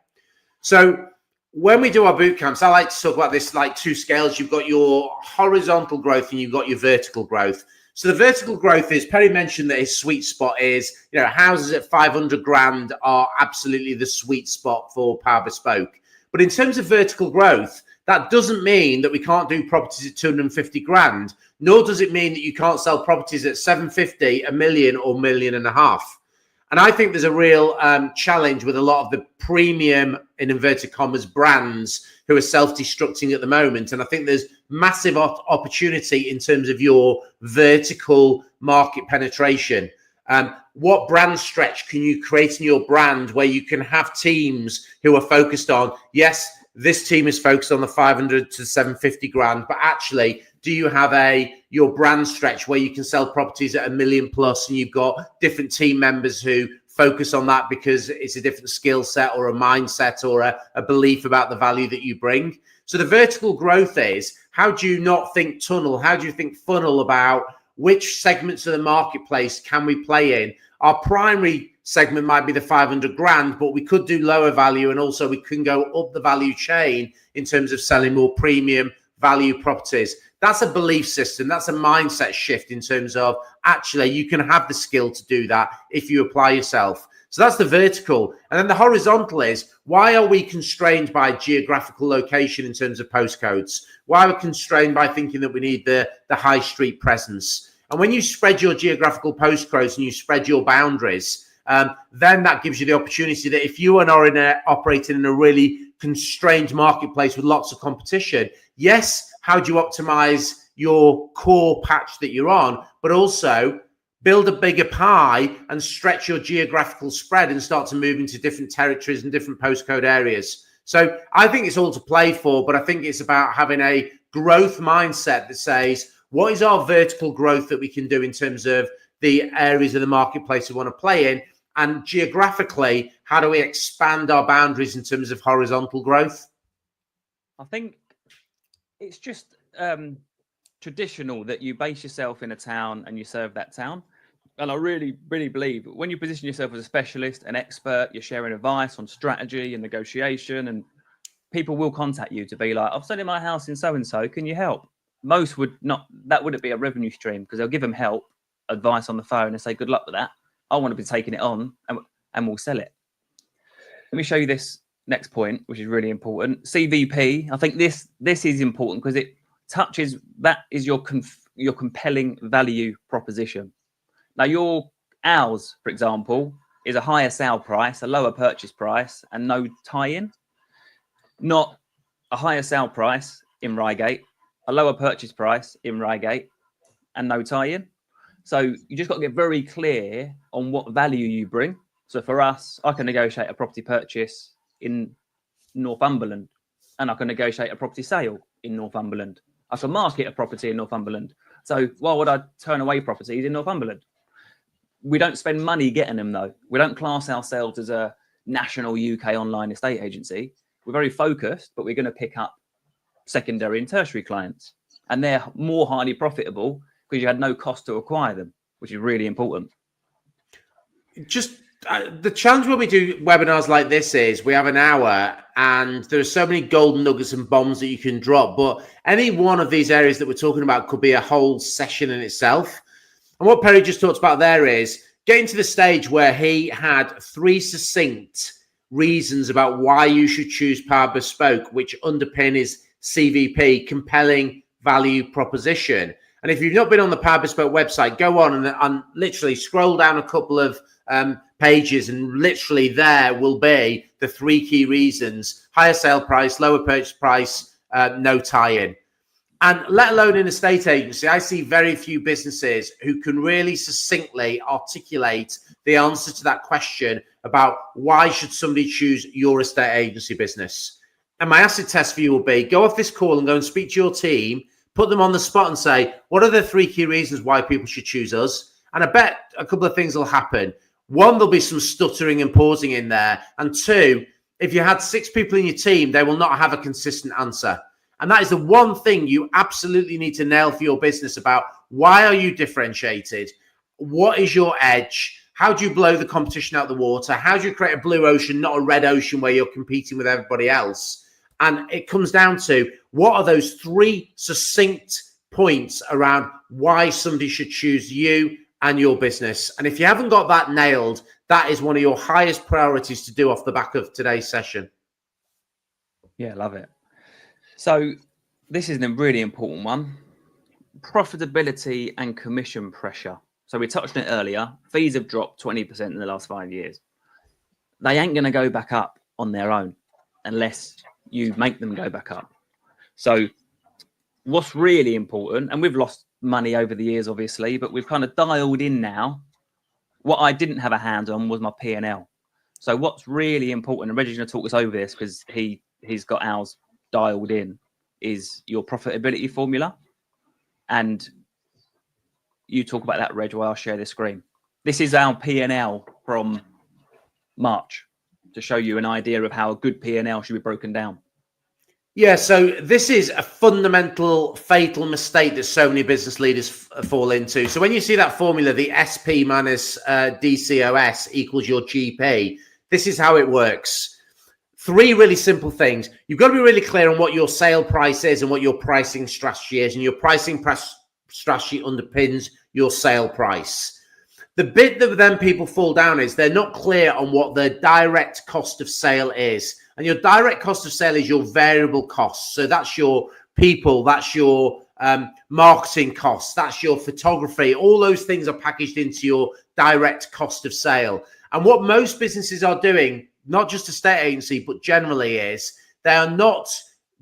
So when we do our boot camps, I like to talk about this like 2 scales. You've got your horizontal growth and you've got your vertical growth. So the vertical growth is, Perry mentioned that his sweet spot is, houses at 500 grand are absolutely the sweet spot for Power Bespoke. But in terms of vertical growth, that doesn't mean that we can't do properties at 250 grand, nor does it mean that you can't sell properties at 750, a million or $1.5 million. And I think there's a real challenge with a lot of the premium, in inverted commas, brands who are self-destructing at the moment. And I think there's massive opportunity in terms of your vertical market penetration. What brand stretch can you create in your brand where you can have teams who are focused on, yes, this team is focused on the 500 to 750 grand, but actually, do you have your brand stretch where you can sell properties at $1 million plus, and you've got different team members who focus on that because it's a different skill set or a mindset or a belief about the value that you bring? So the vertical growth is, how do you not think tunnel? How do you think funnel about which segments of the marketplace can we play in? Our primary segment might be the 500 grand, but we could do lower value, and also we can go up the value chain in terms of selling more premium value properties. That's a belief system. That's a mindset shift in terms of actually you can have the skill to do that if you apply yourself. So that's the vertical. And then the horizontal is, why are we constrained by geographical location in terms of postcodes? Why are we constrained by thinking that we need the high street presence? And when you spread your geographical postcodes and you spread your boundaries, then that gives you the opportunity that if you are operating in a really constrained marketplace with lots of competition, yes, how do you optimize your core patch that you're on, but also build a bigger pie and stretch your geographical spread and start to move into different territories and different postcode areas. So I think it's all to play for, but I think it's about having a growth mindset that says, what is our vertical growth that we can do in terms of the areas of the marketplace we want to play in? And geographically, how do we expand our boundaries in terms of horizontal growth? I think it's just traditional that you base yourself in a town and you serve that town. And I really, really believe when you position yourself as a specialist, an expert, you're sharing advice on strategy and negotiation, and people will contact you to be like, I'm selling my house in so-and-so, can you help? most would not, that wouldn't be a revenue stream because they'll give them help, advice on the phone and say, good luck with that. I want to be taking it on and we'll sell it. Let me show you this next point, which is really important. CVP. I think this is important because it touches, that is your compelling value proposition. Now ours, for example, is a higher sale price, a lower purchase price, and no tie-in. Not a higher sale price in Reigate, a lower purchase price in Reigate, and no tie-in. So you just got to get very clear on what value you bring. So for us, I can negotiate a property purchase in Northumberland, and I can negotiate a property sale in Northumberland. I can market a property in Northumberland. So why would I turn away properties in Northumberland? We don't spend money getting them, though. We don't class ourselves as a national UK online estate agency. We're very focused, but we're going to pick up secondary and tertiary clients. And they're more highly profitable because you had no cost to acquire them, which is really important. Just the challenge when we do webinars like this is we have an hour and there are so many golden nuggets and bombs that you can drop. But any one of these areas that we're talking about could be a whole session in itself. And what Perry just talked about there is getting to the stage where he had 3 succinct reasons about why you should choose Power Bespoke, which underpin his CVP, compelling value proposition. And if you've not been on the Power Bespoke website, go on and literally scroll down a couple of pages, and literally there will be the 3 key reasons: higher sale price, lower purchase price, no tie-in. And let alone in a estate agency, I see very few businesses who can really succinctly articulate the answer to that question about why should somebody choose your estate agency business. And my acid test for you will be, go off this call and go and speak to your team, put them on the spot and say, what are the 3 key reasons why people should choose us? And I bet a couple of things will happen. 1, there'll be some stuttering and pausing in there. And 2, if you had 6 people in your team, they will not have a consistent answer. And that is the one thing you absolutely need to nail for your business about why are you differentiated? What is your edge? How do you blow the competition out of the water? How do you create a blue ocean, not a red ocean where you're competing with everybody else? And it comes down to what are those 3 succinct points around why somebody should choose you and your business. And if you haven't got that nailed, that is one of your highest priorities to do off the back of today's session. Yeah, love it. So this is a really important one. Profitability and commission pressure. So we touched on it earlier. Fees have dropped 20% in the last 5 years. They ain't going to go back up on their own unless you make them go back up. So what's really important, and we've lost money over the years, obviously, but we've kind of dialed in now. What I didn't have a hand on was my P&L. So what's really important, and Reggie's going to talk us over this because he's got ours dialed in, is your profitability formula. And you talk about that, Reg, while I'll share the screen. This is our P&L from March to show you an idea of how a good P&L should be broken down. Yeah, so this is a fundamental, fatal mistake that so many business leaders fall into. So when you see that formula, the SP minus DCOS equals your GP, this is how it works. 3 really simple things. You've got to be really clear on what your sale price is and what your pricing strategy is. And your pricing strategy underpins your sale price. The bit that then people fall down is they're not clear on what their direct cost of sale is. And your direct cost of sale is your variable costs. So that's your people, that's your marketing costs, that's your photography. All those things are packaged into your direct cost of sale. And what most businesses are doing, not just estate agency, but generally, is they are not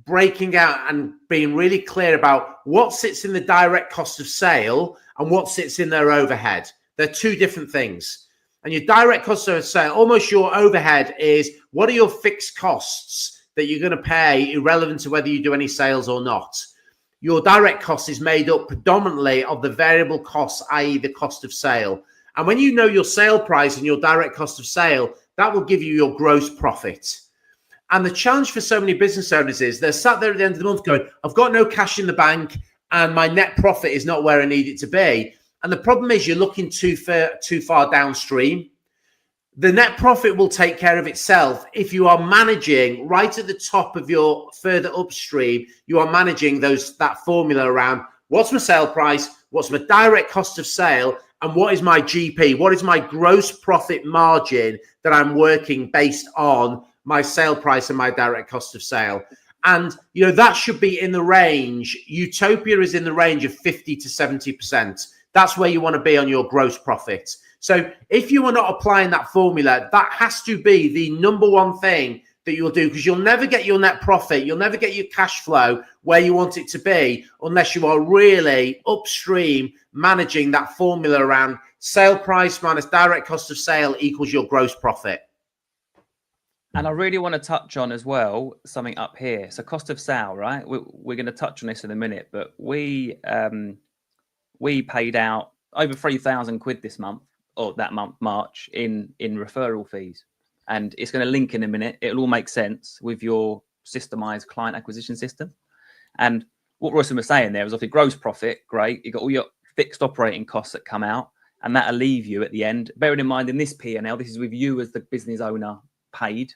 breaking out and being really clear about what sits in the direct cost of sale and what sits in their overhead. They're 2 different things. And your direct cost of sale, almost your overhead, is what are your fixed costs that you're going to pay irrelevant to whether you do any sales or not. Your direct cost is made up predominantly of the variable costs, i.e. the cost of sale. And when you know your sale price and your direct cost of sale, that will give you your gross profit. And the challenge for so many business owners is they're sat there at the end of the month going, I've got no cash in the bank and my net profit is not where I need it to be. And the problem is you're looking too far downstream. the net profit will take care of itself if you are managing right at the top of your further upstream. You are managing that formula around what's my sale price, what's my direct cost of sale, and what is my GP? What is my gross profit margin that I'm working based on my sale price and my direct cost of sale? And, that should be in the range. Utopia is in the range of 50 to 70%. That's where you want to be on your gross profit. So if you are not applying that formula, that has to be the number one thing that you'll do, because you'll never get your net profit. You'll never get your cash flow where you want it to be unless you are really upstream managing that formula around sale price minus direct cost of sale equals your gross profit. And I really want to touch on as well something up here. So cost of sale, right? We're going to touch on this in a minute, but we paid out over 3,000 quid this month, or that month, March, in referral fees. And it's going to link in a minute. It'll all make sense with your systemized client acquisition system. And what Royston was saying there was obviously gross profit, great. You got all your fixed operating costs that come out, and that'll leave you at the end. Bearing in mind in this P&L, this is with you as the business owner paid.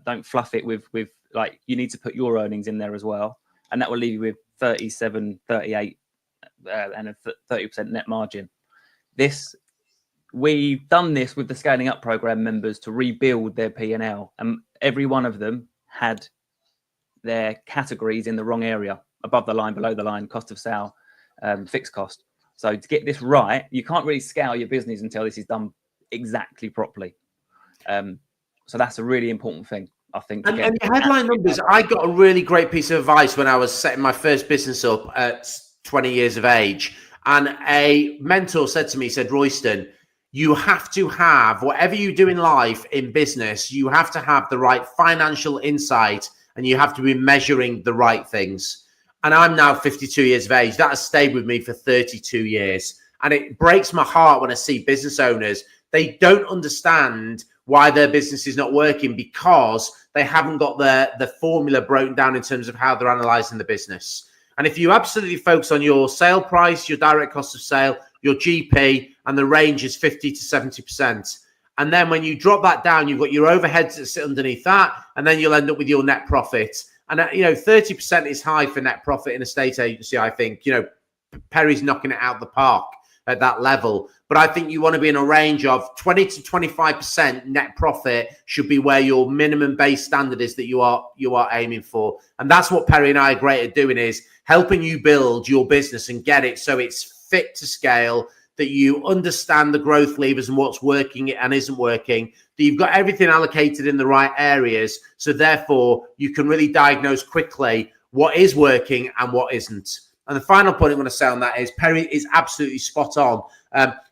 Don't fluff it with like, you need to put your earnings in there as well. And that will leave you with 37, 38 and a 30% net margin. We've done this with the Scaling Up program members to rebuild their P&L, and every one of them had their categories in the wrong area, above the line, below the line, cost of sale, fixed cost. So to get this right, you can't really scale your business until this is done exactly properly. So that's a really important thing, I think. And your headline numbers, I got a really great piece of advice when I was setting my first business up at 20 years of age. And a mentor said to me, he said, Royston, you have to have, whatever you do in life, in business, you have to have the right financial insight, and you have to be measuring the right things. And I'm now 52 years of age. That has stayed with me for 32 years. And it breaks my heart when I see business owners, they don't understand why their business is not working because they haven't got the formula broken down in terms of how they're analyzing the business. And if you absolutely focus on your sale price, your direct cost of sale, your GP, and the range is 50 to 70%. And then when you drop that down, you've got your overheads that sit underneath that, and then you'll end up with your net profit. And 30% is high for net profit in a estate agency. I think, Perry's knocking it out the park at that level. But I think you want to be in a range of 20 to 25% net profit should be where your minimum base standard is that you are aiming for. And that's what Perry and I are great at doing, is helping you build your business and get it so it's fit to scale, that you understand the growth levers and what's working and isn't working, that you've got everything allocated in the right areas. So therefore you can really diagnose quickly what is working and what isn't. And the final point I'm going to say on that is Perry is absolutely spot on.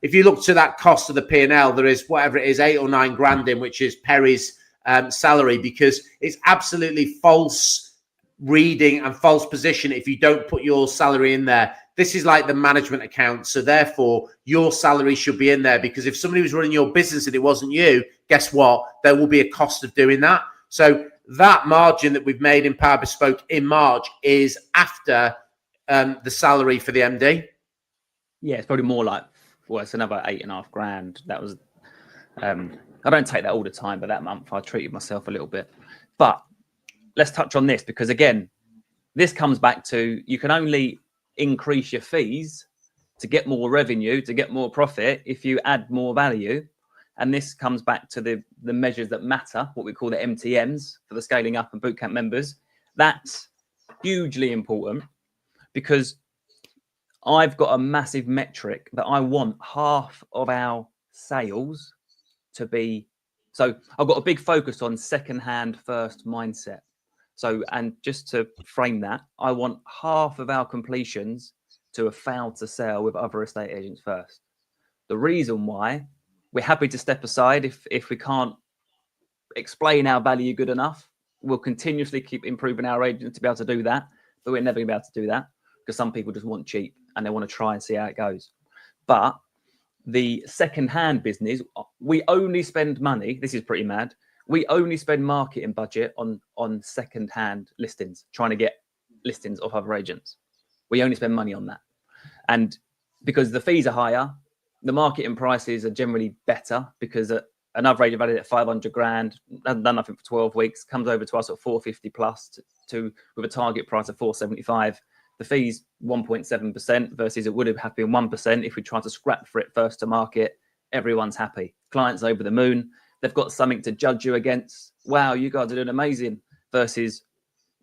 If you look to that cost of the P&L, there is whatever it is, 8 or 9 grand in, which is Perry's salary, because it's absolutely false reading and false position if you don't put your salary in there. This is like the management account. So therefore, your salary should be in there, because if somebody was running your business and it wasn't you, guess what? There will be a cost of doing that. So that margin that we've made in Power Bespoke in March is after the salary for the MD. Yeah, it's probably more like, well, it's another 8.5 grand. That was, I don't take that all the time, but that month I treated myself a little bit. But let's touch on this, because again, this comes back to, you can only increase your fees to get more revenue, to get more profit, if you add more value. And this comes back to the measures that matter, what we call the MTMs for the Scaling Up and Bootcamp members. That's hugely important, because I've got a massive metric that I want half of our sales to be. So I've got a big focus on second-hand first mindset. So, and just to frame that, I want half of our completions to have failed to sell with other estate agents first. The reason why, we're happy to step aside if we can't explain our value good enough. We'll continuously keep improving our agents to be able to do that, but we're never going to be able to do that, because some people just want cheap and they want to try and see how it goes. But the second-hand business, we only spend money. This is pretty mad. We only spend marketing budget on second-hand listings, trying to get listings off other agents. We only spend money on that. And because the fees are higher, the marketing prices are generally better, because another agent valued at 500 grand, hasn't done nothing for 12 weeks, comes over to us at 450 plus with a target price of 475. The fee's 1.7% versus it would have been 1% if we tried to scrap for it first to market. Everyone's happy. Clients over the moon. They've got something to judge you against. Wow, you guys are doing amazing. Versus,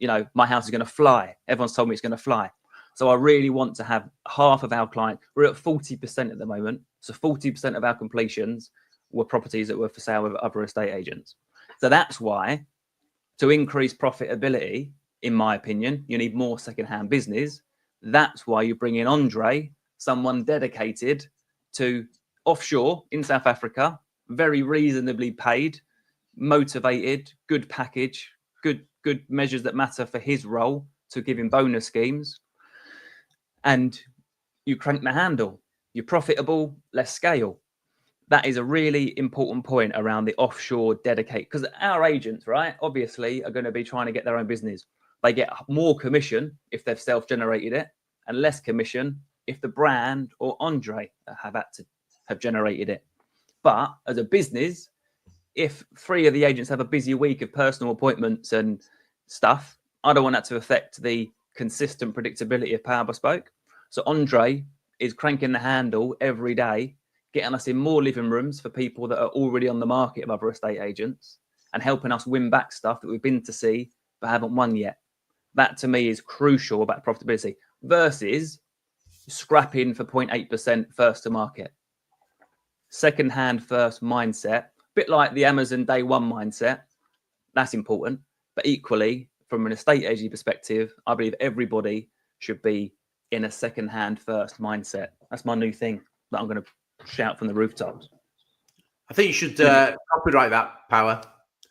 my house is going to fly. Everyone's told me it's going to fly. So I really want to have half of our clients. We're at 40% at the moment. So 40% of our completions were properties that were for sale with other estate agents. So that's why, to increase profitability, in my opinion, you need more secondhand business. That's why you bring in Andre, someone dedicated to offshore in South Africa, very reasonably paid, motivated, good package, good measures that matter for his role, to give him bonus schemes. And you crank the handle. You're profitable, less scale. That is a really important point around the offshore dedicate, because our agents, right, obviously are going to be trying to get their own business. They get more commission if they've self-generated it, and less commission if the brand or Andre have generated it. But as a business, if 3 of the agents have a busy week of personal appointments and stuff, I don't want that to affect the consistent predictability of Power Bespoke. So Andre is cranking the handle every day, getting us in more living rooms for people that are already on the market of other estate agents, and helping us win back stuff that we've been to see but haven't won yet. That to me is crucial about profitability versus scrapping for 0.8% first to market. Second hand first mindset, a bit like the Amazon day one mindset. That's important. But equally, from an estate agent perspective, I believe everybody should be in a second hand first mindset. That's my new thing that I'm going to shout from the rooftops. I think you should copyright that, Power.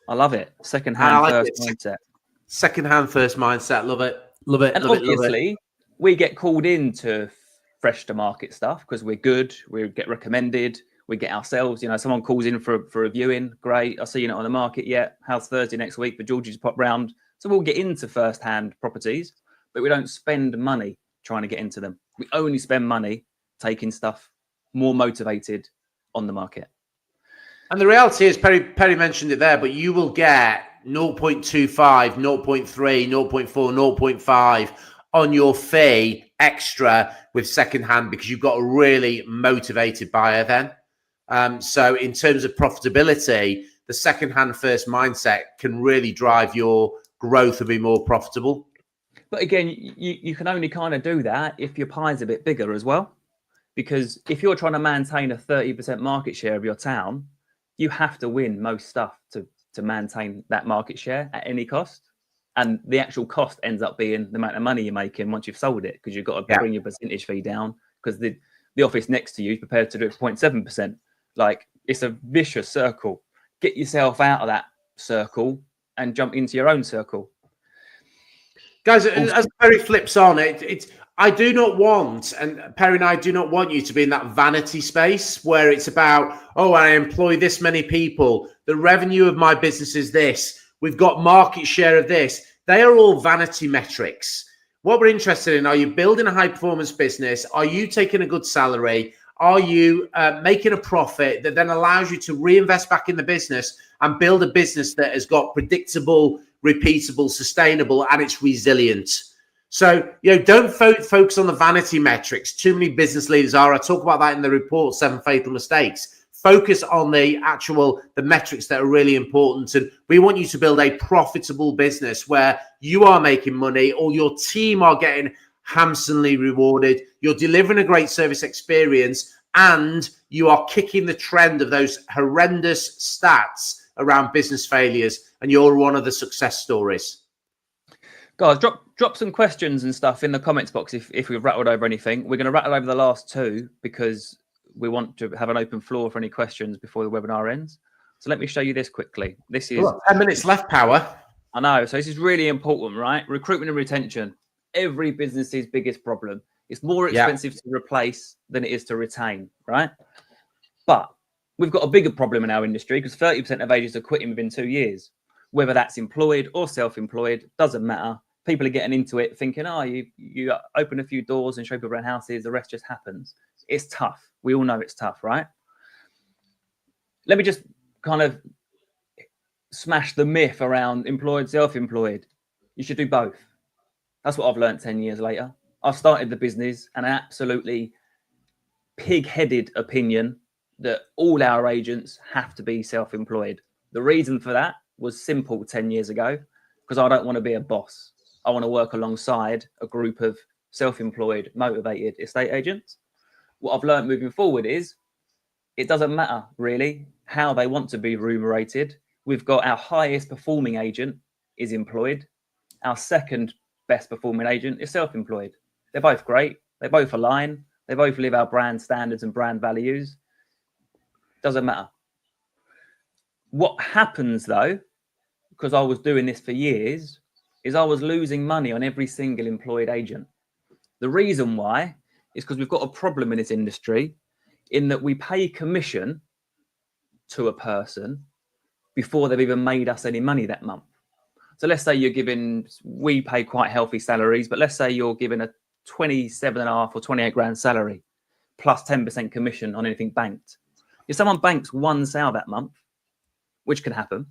I love it. Second hand first mindset. Second hand first mindset. Love it. Love it. And love obviously, it, love it. We get called into fresh to market stuff because we're good. We get recommended. We get ourselves, someone calls in for a viewing. Great. I see you're not on the market yet. How's Thursday next week for Georgie to pop round? So we'll get into first hand properties, but we don't spend money trying to get into them. We only spend money taking stuff more motivated on the market. And the reality is, Perry mentioned it there, but you will get 0.25, 0.3, 0.4, 0.5 on your fee extra with secondhand because you've got a really motivated buyer then. So in terms of profitability, the secondhand first mindset can really drive your growth and be more profitable. But again, you can only kind of do that if your pie's a bit bigger as well. Because if you're trying to maintain a 30% market share of your town, you have to win most stuff to maintain that market share at any cost. And the actual cost ends up being the amount of money you're making once you've sold it, because you've got to bring your percentage fee down because the office next to you is prepared to do it 0.7%. Like, it's a vicious circle. Get yourself out of that circle and jump into your own circle. Guys, as Perry flips on, I do not want, and Perry and I do not want you to be in that vanity space where it's about, oh, I employ this many people. The revenue of my business is this. We've got market share of this. They are all vanity metrics. What we're interested in, are you building a high performance business? Are you taking a good salary? Are you making a profit that then allows you to reinvest back in the business and build a business that has got predictable, repeatable, sustainable, and it's resilient? So, don't focus on the vanity metrics. Too many business leaders are. I talk about that in the report, 7 Fatal Mistakes. Focus on the metrics that are really important. And we want you to build a profitable business where you are making money, or your team are getting handsomely rewarded. You're delivering a great service experience, and you are kicking the trend of those horrendous stats around business failures. And you're one of the success stories. Guys, drop some questions and stuff in the comments box if we've rattled over anything. We're going to rattle over the last 2 because we want to have an open floor for any questions before the webinar ends. So let me show you this quickly. This is 10 minutes left, Power. I know. So this is really important, right? Recruitment and retention. Every business's biggest problem. It's more expensive to replace than it is to retain, right? But we've got a bigger problem in our industry because 30% of agents are quitting within 2 years. Whether that's employed or self-employed, doesn't matter. People are getting into it thinking, oh, you open a few doors and show people around houses, the rest just happens. It's tough. We all know it's tough, right? Let me just kind of smash the myth around employed, self-employed. You should do both. That's what I've learned 10 years later. I started the business and an absolutely pig-headed opinion that all our agents have to be self-employed. The reason for that was simple 10 years ago, because I don't want to be a boss. I want to work alongside a group of self-employed, motivated estate agents. What I've learned moving forward is it doesn't matter really how they want to be remunerated. We've got our highest performing agent is employed. Our second best performing agent is self-employed. They're both great. They both align. They both live our brand standards and brand values. Doesn't matter. What happens though, because I was doing this for years, is I was losing money on every single employed agent. The reason why is because we've got a problem in this industry in that we pay commission to a person before they've even made us any money that month. So let's say we pay quite healthy salaries, but let's say you're giving a 27.5 or 28 grand salary plus 10% commission on anything banked. If someone banks one sale that month, which can happen,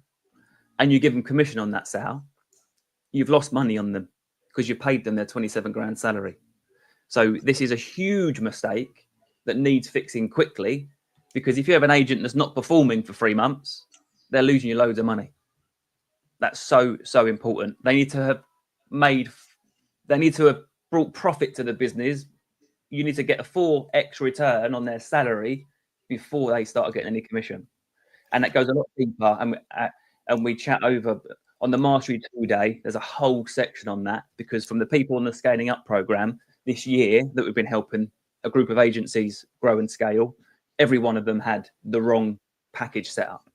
and you give them commission on that sale, you've lost money on them because you paid them their 27 grand salary. So this is a huge mistake that needs fixing quickly, because if you have an agent that's not performing for 3 months, they're losing you loads of money. That's so important. They need to have brought profit to the business. You need to get a 4x return on their salary before they start getting any commission. And that goes a lot deeper. And we chat over on the Mastery 2 Day. There's a whole section on that, because from the people on the Scaling Up program this year that we've been helping a group of agencies grow and scale, every one of them had the wrong package set up.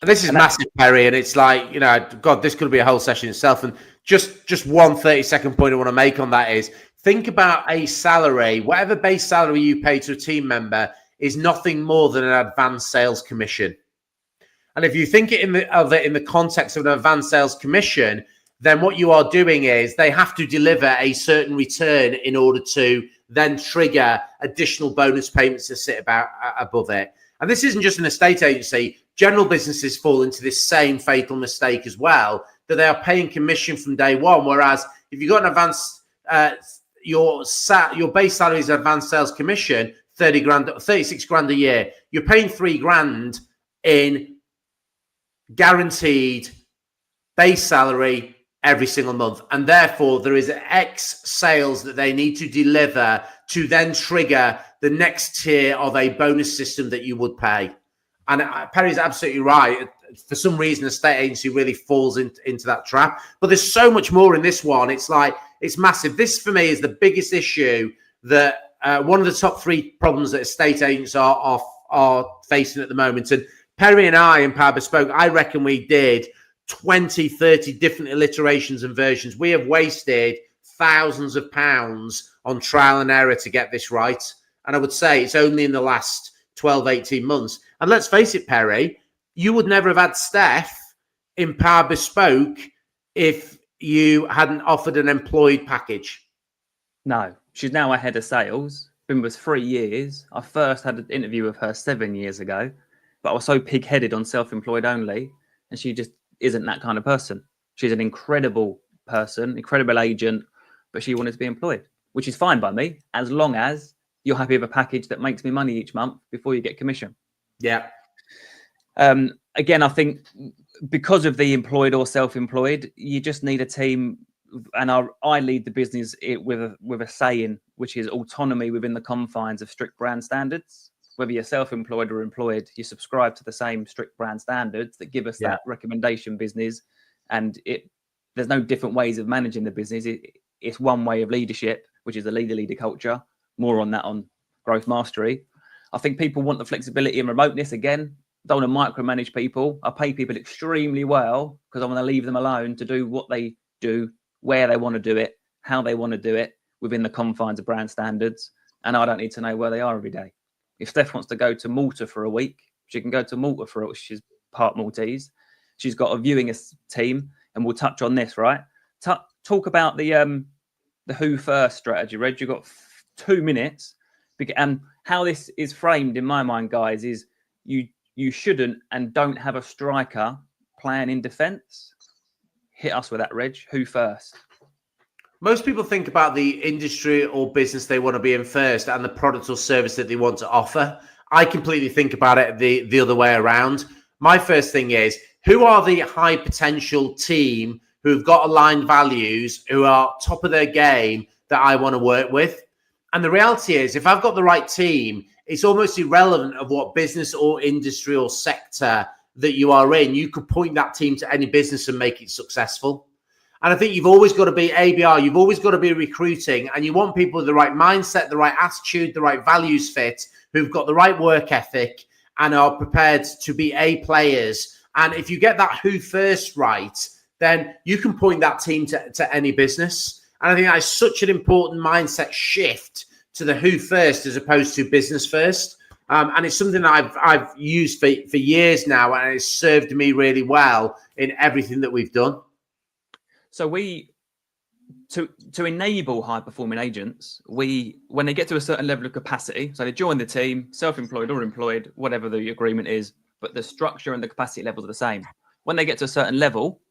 This is massive, Perry, and it's like, God, this could be a whole session itself. And just one 30-second point I want to make on that is, think about a salary, whatever base salary you pay to a team member is nothing more than an advanced sales commission. And if you think of it in the context of an advanced sales commission, then what you are doing is they have to deliver a certain return in order to then trigger additional bonus payments that sit above it. And this isn't just an estate agency. General businesses fall into this same fatal mistake as well, that they are paying commission from day one. Whereas if you've got an advanced, your base salary is advanced sales commission, 36 grand a year. You're paying 3 grand in guaranteed base salary every single month. And therefore there is X sales that they need to deliver to then trigger the next tier of a bonus system that you would pay. And Perry's absolutely right. For some reason, the estate agency really falls into that trap. But there's so much more in this one. It's massive. This, for me, is the biggest issue that one of the top 3 problems that estate agents are facing at the moment. And Perry and I in Power Bespoke, I reckon we did 20, 30 different alliterations and versions. We have wasted thousands of pounds on trial and error to get this right. And I would say it's only in the last 12, 18 months. And let's face it, Perry, you would never have had Steph in Power Bespoke if you hadn't offered an employed package. No, she's now a head of sales, been with us 3 years. I first had an interview with her 7 years ago, but I was so pig-headed on self-employed only, and she just isn't that kind of person. She's an incredible person, incredible agent, but she wanted to be employed, which is fine by me, as long as you're happy with a package that makes me money each month before you get commission. Yeah. Again, I think because of the employed or self-employed, you just need a team. And I lead the business with a saying, which is autonomy within the confines of strict brand standards. Whether you're self-employed or employed, you subscribe to the same strict brand standards that give us that recommendation business. And there's no different ways of managing the business. It's one way of leadership, which is the leader culture. More on that on Growth Mastery. I think people want the flexibility and remoteness. Again, don't want to micromanage people. I pay people extremely well because I want to leave them alone to do what they do, where they want to do it, how they want to do it within the confines of brand standards. And I don't need to know where they are every day. If Steph wants to go to Malta for a week, she can go to Malta for a week. She's part Maltese. She's got a viewing team, and we'll touch on this, right? Talk about the who first strategy, Reg. You've got 2 minutes. And how this is framed in my mind, guys, is you you shouldn't and don't have a striker playing in defence, hit us with that, Reg. Who first? Most people think about the industry or business they want to be in first and the product or service that they want to offer. I completely think about it the other way around. My first thing is, who are the high potential team who've got aligned values, who are top of their game that I want to work with? And the reality is, if I've got the right team, it's almost irrelevant of what business or industry or sector that you are in. You could point that team to any business and make it successful. And I think you've always got to be ABR. You've always got to be recruiting, and you want people with the right mindset, the right attitude, the right values fit, who've got the right work ethic and are prepared to be A players. And if you get that who first right, then you can point that team to any business. And I think that is such an important mindset shift to the who first as opposed to business first. And it's something that I've used for years now, and it's served me really well in everything that we've done. So to enable high performing agents, when they get to a certain level of capacity, so they join the team, self-employed or employed, whatever the agreement is, but the structure and the capacity levels are the same. When they get to a certain level,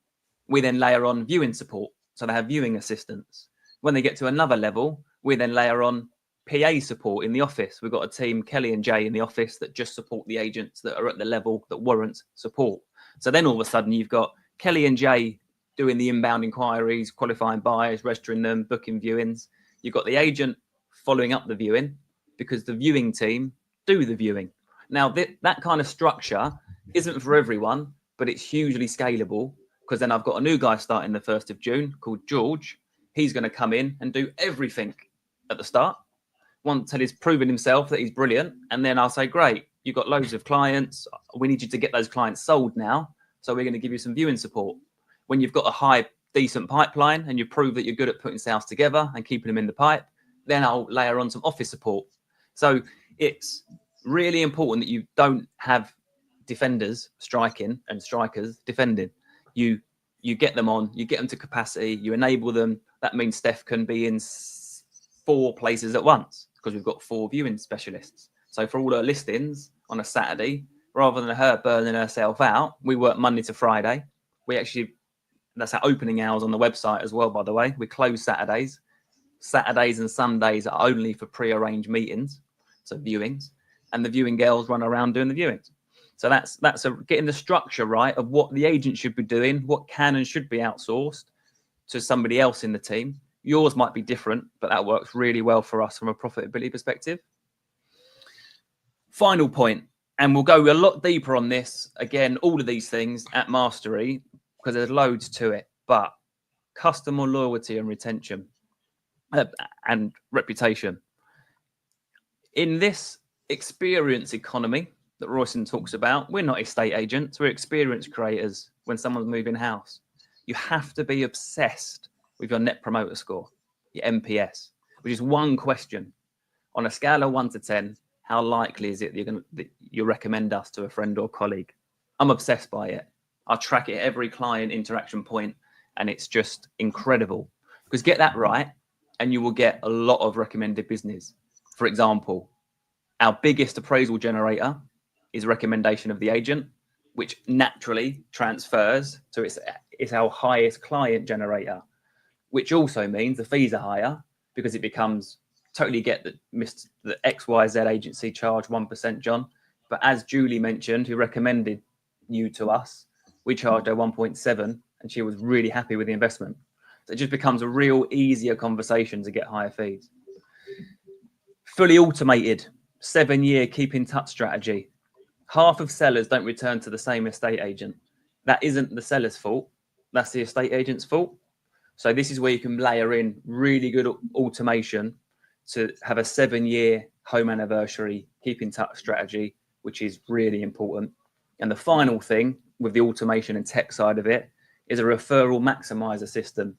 we then layer on viewing support. So they have viewing assistants. When they get to another level, we then layer on PA support in the office. We've got a team, Kelly and Jay, in the office that just support the agents that are at the level that warrants support. So then all of a sudden you've got Kelly and Jay doing the inbound inquiries, qualifying buyers, registering them, booking viewings. You've got the agent following up the viewing because the viewing team do the viewing. Now, that kind of structure isn't for everyone, but it's hugely scalable because then I've got a new guy starting the 1st of June called George. He's going to come in and do everything at the start until he's proven himself that he's brilliant. And then I'll say, great, you've got loads of clients. We need you to get those clients sold now. So we're going to give you some viewing support. When you've got a high, decent pipeline and you prove that you're good at putting sales together and keeping them in the pipe, then I'll layer on some office support. So it's really important that you don't have defenders striking and strikers defending. You get them on, you get them to capacity, you enable them. That means Steph can be in 4 places at once because we've got 4 viewing specialists. So for all her listings on a Saturday, rather than her burning herself out, we work Monday to Friday. That's our opening hours on the website as well, by the way. We close Saturdays. Saturdays and Sundays are only for pre-arranged meetings, so viewings. And the viewing girls run around doing the viewings. So that's getting the structure right of what the agent should be doing, what can and should be outsourced to somebody else in the team. Yours might be different, but that works really well for us from a profitability perspective. Final point, and we'll go a lot deeper on this. Again, all of these things at Mastery, because there's loads to it, but customer loyalty and retention and reputation. In this experience economy that Royston talks about, we're not estate agents, we're experience creators when someone's moving house. You have to be obsessed with your net promoter score, your NPS, which is one question. On a scale of 1 to 10, how likely is it that you'll recommend us to a friend or colleague? I'm obsessed by it. I track it at every client interaction point, and it's just incredible. Because get that right, and you will get a lot of recommended business. For example, our biggest appraisal generator is a recommendation of the agent, which naturally transfers to it's our highest client generator, which also means the fees are higher because it becomes totally get that the XYZ agency charge 1%, John. But as Julie mentioned, who recommended you to us, we charged her 1.7 and she was really happy with the investment. So it just becomes a real easier conversation to get higher fees. Fully automated 7-year keep in touch strategy. Half of sellers don't return to the same estate agent. That isn't the seller's fault. That's the estate agent's fault. So this is where you can layer in really good automation to have a 7-year home anniversary keep in touch strategy, which is really important. And the final thing with the automation and tech side of it is a referral maximizer system.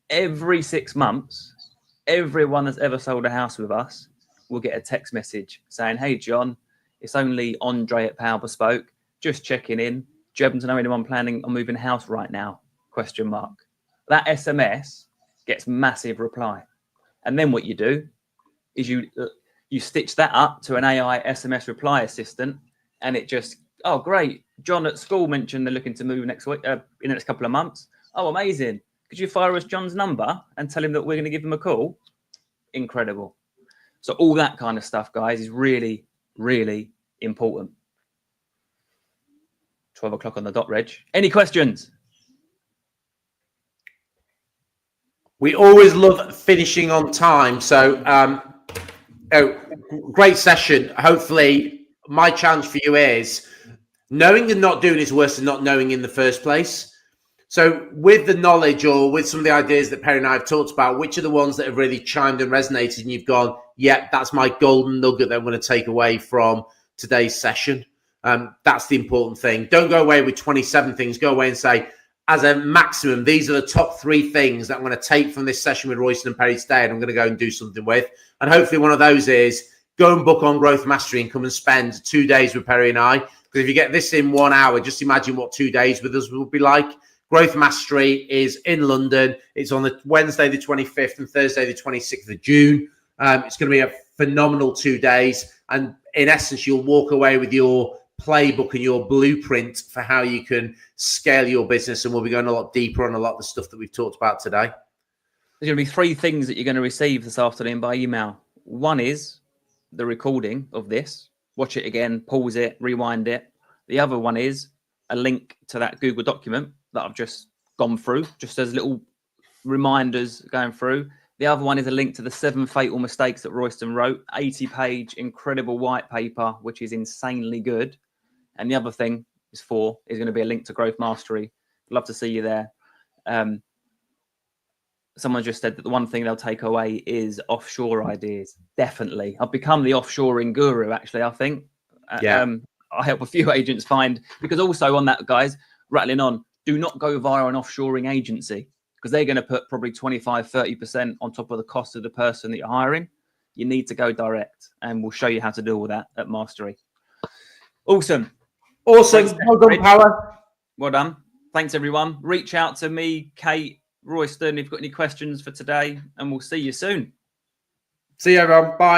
Every 6 months, everyone that's ever sold a house with us will get a text message saying, hey, John, it's only Andre at Power Bespoke. Just checking in. Do you happen to know anyone planning on moving house right now? ? That SMS gets massive reply. And then what you do is you stitch that up to an AI SMS reply assistant, and it just Oh, great. John at school mentioned they're looking to move next week, in the next couple of months. Oh, amazing. Could you fire us John's number and tell him that we're going to give him a call? Incredible. So all that kind of stuff, guys, is really, really important. 12 o'clock on the dot, Reg. Any questions? We always love finishing on time. So, great session. Hopefully, my challenge for you is knowing and not doing is worse than not knowing in the first place. So with the knowledge or with some of the ideas that Perry and I have talked about, which are the ones that have really chimed and resonated and you've gone, yeah, that's my golden nugget that I'm going to take away from today's session. That's the important thing. Don't go away with 27 things. Go away and say, as a maximum, these are the top 3 things that I'm going to take from this session with Royston and Perry today, and I'm going to go and do something with. And hopefully one of those is go and book on Growth Mastery and come and spend 2 days with Perry and I. Because if you get this in 1 hour, just imagine what 2 days with us will be like. Growth Mastery is in London. It's on the Wednesday, the 25th and Thursday, the 26th of June. It's going to be a phenomenal 2 days. And in essence, you'll walk away with your playbook and your blueprint for how you can scale your business. And we'll be going a lot deeper on a lot of the stuff that we've talked about today. There's going to be 3 things that you're going to receive this afternoon by email. One is the recording of this. Watch it again, pause it, rewind it. The other one is a link to that Google document that I've just gone through, just as little reminders going through. The other one is a link to the 7 fatal mistakes that Royston wrote, 80-page incredible white paper, which is insanely good. And the other thing is 4 is going to be a link to Growth Mastery. Love to see you there. Someone just said that the one thing they'll take away is offshore ideas. Definitely. I've become the offshoring guru, actually, I think. Yeah. I help a few agents find, because also on that, guys, rattling on, do not go via an offshoring agency, because they're going to put probably 25, 30% on top of the cost of the person that you're hiring. You need to go direct, and we'll show you how to do all that at Mastery. Awesome. Awesome. Well done, Power. Well done. Thanks, everyone. Reach out to me, Kate, Royston, if you've got any questions for today, and we'll see you soon. See you, everyone. Bye.